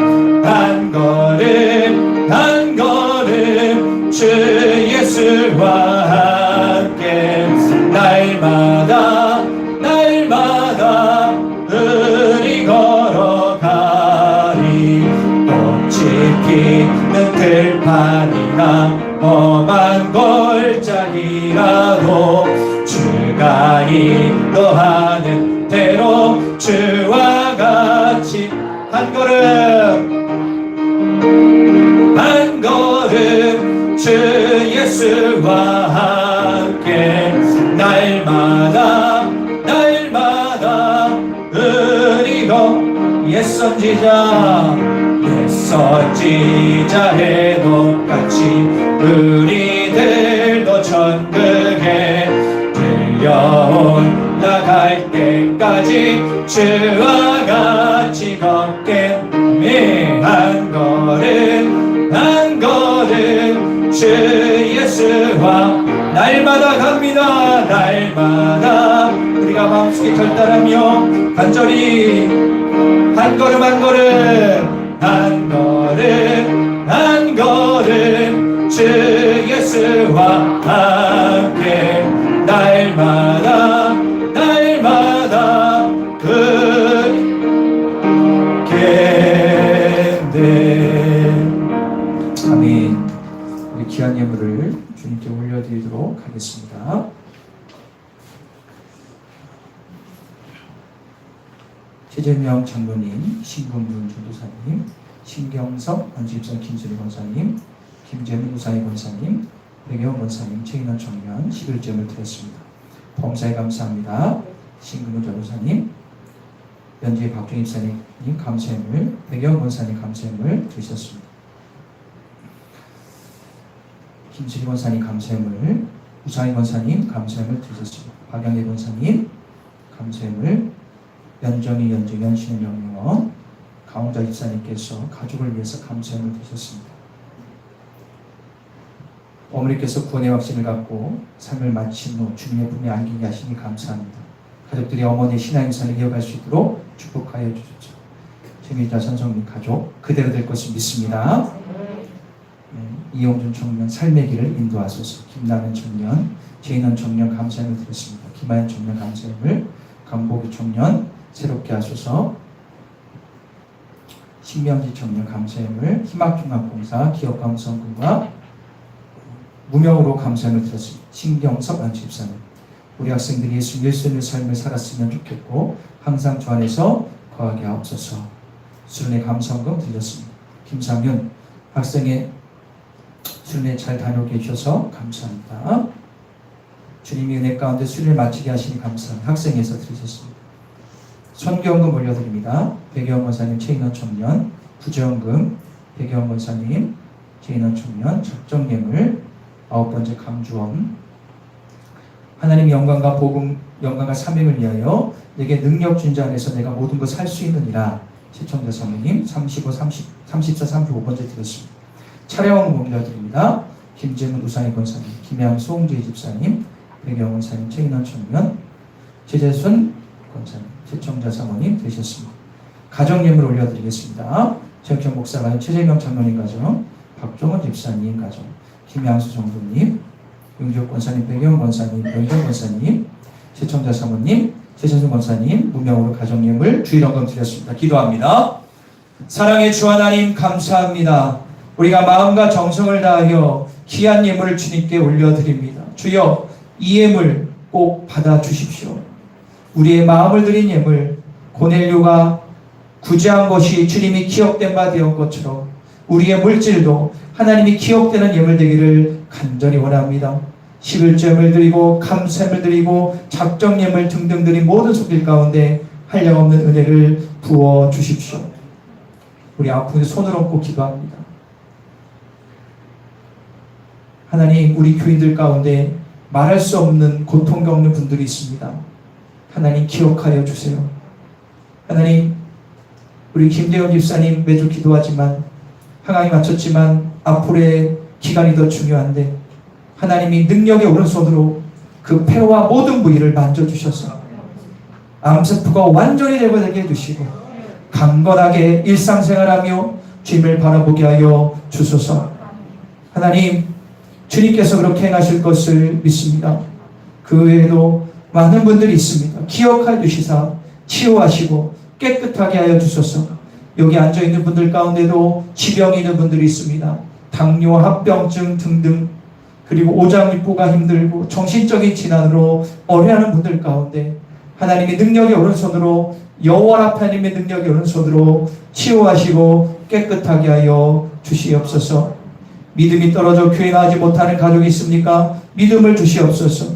아니라 험한 골짜기라도 주가 인도하는 대로 주와 같이 한 걸음 주 예수와 함께 날마다 은희로 옛선지자 해독같이 우리들도 천국에 들려온 나갈 때까지 주와 같이 걷게 한 걸음 주 예수와 날마다 갑니다. 날마다 우리가 마음속에 결단하며 간절히 한 걸음 주 예수와 함께 날마다 아멘. 우리 귀한 예물을 주님께 올려드리도록 하겠습니다. 최재명 장로님, 신금문 전도사님, 신경석 원주입성 김수리 권사님, 김재민 우사희 권사님, 백영 권사님, 최인원 청년 11점을 드렸습니다. 범사에 감사합니다. 신금문 전도사님, 연주의 박종희 입사님 감사함을, 백영 권사님 감사함을 드리셨습니다. 김수리 권사님 감사함을, 우사희 권사님 감사함을 드리셨습니다. 박영애 권사님 감사함을, 연정희 연주연 신은영원 강원자 입사님께서 가족을 위해서 감사함을 드리셨습니다. 어머니께서 구원의 확신을 갖고 삶을 마친 후 주님의 품에 안기게 하시니 감사합니다. 가족들이 어머니의 신앙생활을 이어갈 수 있도록 축복하여 주십시오. 최미자 선성님 가족 그대로 될 것을 믿습니다. 이용준 청년 삶의 길을 인도하소서. 김남현 청년, 제인원 청년 감사함을 드렸습니다. 김하연 청년 감사함을, 강보기 청년 새롭게 하소서. 신명지 청년 감사함을, 희망중앙공사 기업감성군과 무명으로 감사함을 드렸습니다. 신경석 안집사님, 우리 학생들이 예수 일순의 삶을 살았으면 좋겠고 항상 주 안에서 거하게 하옵소서. 수련회 감사원금 드렸습니다. 김상윤 학생의 수련회 잘 다녀오게 해주셔서 감사합니다. 주님이 은혜 가운데 수련회 마치게 하시니 감사합니다. 학생에서 드리셨습니다. 선교원금 올려드립니다. 백영 권사님, 최인원 청년, 부정금, 백영 권사님, 최인원 청년, 작정예물, 9번째 강주원. 하나님 영광과 복음, 영광과 사명을 위하여 내게 능력 준 자 안에서 내가 모든 것 살 수 있느니라. 시청자 사모님 34, 35번째 드렸습니다. 차례원금 올려드립니다. 김재문 우상희 권사님, 김양 소홍재 집사님, 백영 권사님, 최인원 청년, 최재순 권사님, 시청자 사모님 되셨습니다. 가정예물 올려드리겠습니다. 최혁경 목사가 최재명 장로님 가정, 박종원 집사님 가정, 김양수 정부님, 용조 권사님, 백영 권사님, 변경 권사님, 시청자 사모님, 최선수 권사님, 무명으로 가정예물 주일원금 드렸습니다. 기도합니다. 사랑의 주 하나님 감사합니다. 우리가 마음과 정성을 다하여 귀한 예물을 주님께 올려드립니다. 주여 이 예물 꼭 받아주십시오. 우리의 마음을 드린 예물, 고넬료가 구제한 것이 주님이 기억된 바 되었던 것처럼 우리의 물질도 하나님이 기억되는 예물 되기를 간절히 원합니다. 11점을 드리고 감사함을 드리고 작정예물 등등 드린 모든 속일 가운데 한량없는 은혜를 부어 주십시오. 우리 아픈 손을 얹고 기도합니다. 하나님, 우리 교인들 가운데 말할 수 없는 고통 겪는 분들이 있습니다. 하나님 기억하여 주세요. 하나님, 우리 김대현 집사님 매주 기도하지만 항암이 맞췄지만 앞으로의 기간이 더 중요한데 하나님이 능력의 오른손으로 그 폐와 모든 부위를 만져주셔서 암세포가 완전히 제거되게 해주시고 강건하게 일상생활하며 주님을 바라보게 하여 주소서. 하나님, 주님께서 그렇게 행하실 것을 믿습니다. 그 외에도 많은 분들이 있습니다. 기억하여 주시사 치유하시고 깨끗하게 하여 주소서. 여기 앉아있는 분들 가운데도 지병이 있는 분들이 있습니다. 당뇨, 합병증 등등, 그리고 오장육부가 힘들고 정신적인 질환으로 어려워하는 분들 가운데 하나님의 능력의 오른손으로, 여호와 하나님의 능력의 오른손으로 치유하시고 깨끗하게 하여 주시옵소서. 믿음이 떨어져 교회 나가지 못하는 가족이 있습니까? 믿음을 주시옵소서.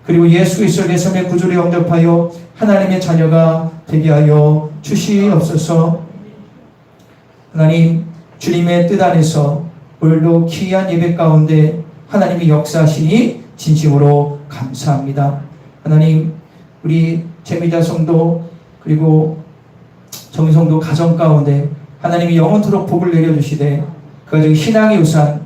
그리고 예수 그리스도의 내 삶의 구주를 영접하여 하나님의 자녀가 되게 하여 주시옵소서. 하나님, 주님의 뜻 안에서 오늘도 귀한 예배 가운데 하나님이 역사하시니 진심으로 감사합니다. 하나님, 우리 재미자 성도 그리고 정성도 가정 가운데 하나님이 영원토록 복을 내려주시되 그 가정 신앙의 유산,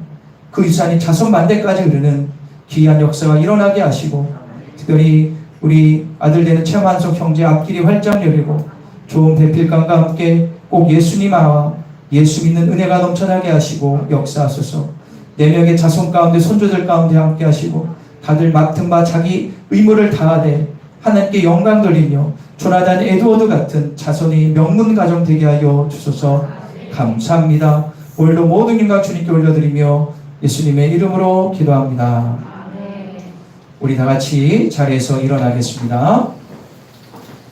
그 유산이 자손 만대까지 흐르는 귀한 역사가 일어나게 하시고, 특별히 우리 아들 되는 최만석 형제 앞길이 활짝 열리고 좋은 배필감과 함께 꼭 예수님 아와 예수 믿는 은혜가 넘쳐나게 하시고 역사하소서. 4명의 자손 가운데 손주들 가운데 함께 하시고 다들 맡은 바 자기 의무를 다하되 하나님께 영광 돌리며 조나단 에드워드 같은 자손이 명문 가정 되게 하여 주소서. 감사합니다. 오늘도 모든 영광 주님께 올려드리며 예수님의 이름으로 기도합니다. 우리 다 같이 자리에서 일어나겠습니다.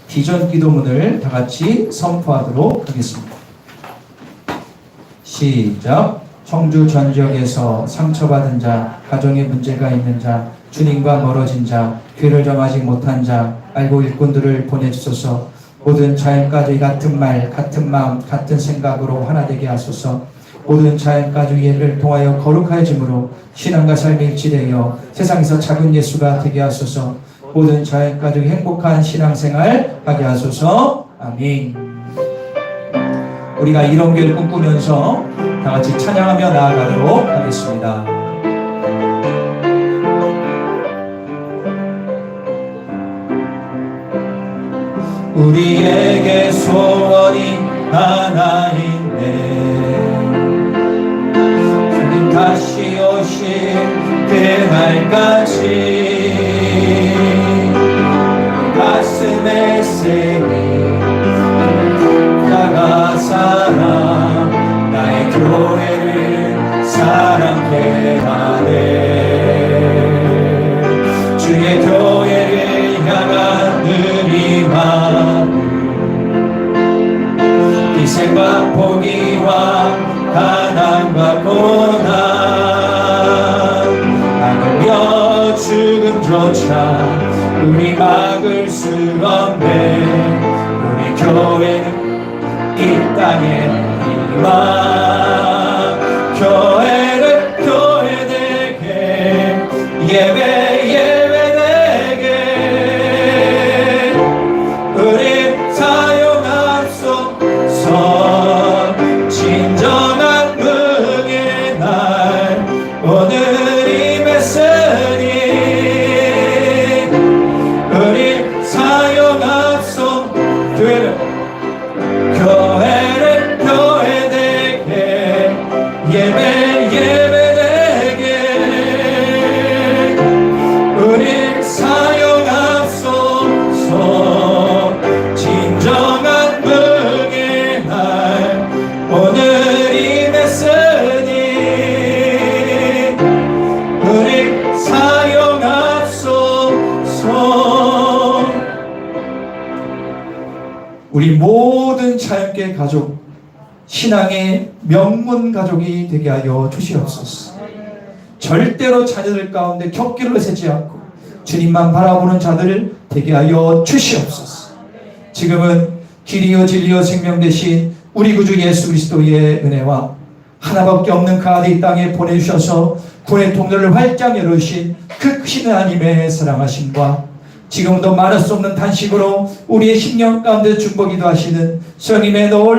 비전 기도문을 다 같이 선포하도록 하겠습니다. 시작. 청주 전 지역에서 상처받은 자, 가정에 문제가 있는 자, 주님과 멀어진 자, 교회를 정하지 못한 자, 알고 일꾼들을 보내주소서. 모든 자연가족이 같은 말, 같은 마음, 같은 생각으로 하나 되게 하소서. 모든 자연가족을 통하여 거룩해짐으로 신앙과 삶에 일치되어 세상에서 작은 예수가 되게 하소서. 모든 자연가족이 행복한 신앙생활 하게 하소서. 아멘. 우리가 이런 교회를 꿈꾸면서 다 같이 찬양하며 나아가도록 하겠습니다. 우리에게 소원이 하나 있네. 주님 다시 오실 그날까지 가슴에 새긴 다가사랑 나의 교회를 사랑해 하네. 주의 교회를 향한 의리와 희생과 포기와 가난과 고난, 하늘며 죽음조차 우리 막을 수 없네. 우리 교회는 이 땅의 희망, 교회는 교회되게, 예배 예배되게, 우리 사역 앞서서 진정한 응의 날 오늘이 맺으니, 우리 사역 앞서 교회는 교회되게, 예배 예배되게, 우리 사역 앞서서 진정한 응의 날 오늘이 맺으니, 우리 사역 앞서서 우리 모든 자연계 가족, 신앙의 명문 가족이 되게 하여 주시옵소서. 절대로 자녀들 가운데 격기를 세지 않고 주님만 바라보는 자들 되게 하여 주시옵소서. 지금은 길이요 진리요 생명 되신 우리 구주 예수 그리스도의 은혜와 하나밖에 없는 그 아들 이 땅에 보내주셔서 구원의 통로를 활짝 열으신 그 크신 하나님의 사랑하심과 지금도 말할 수 없는 단식으로 우리의 심령 가운데 중보기도 하시는 성님의 노을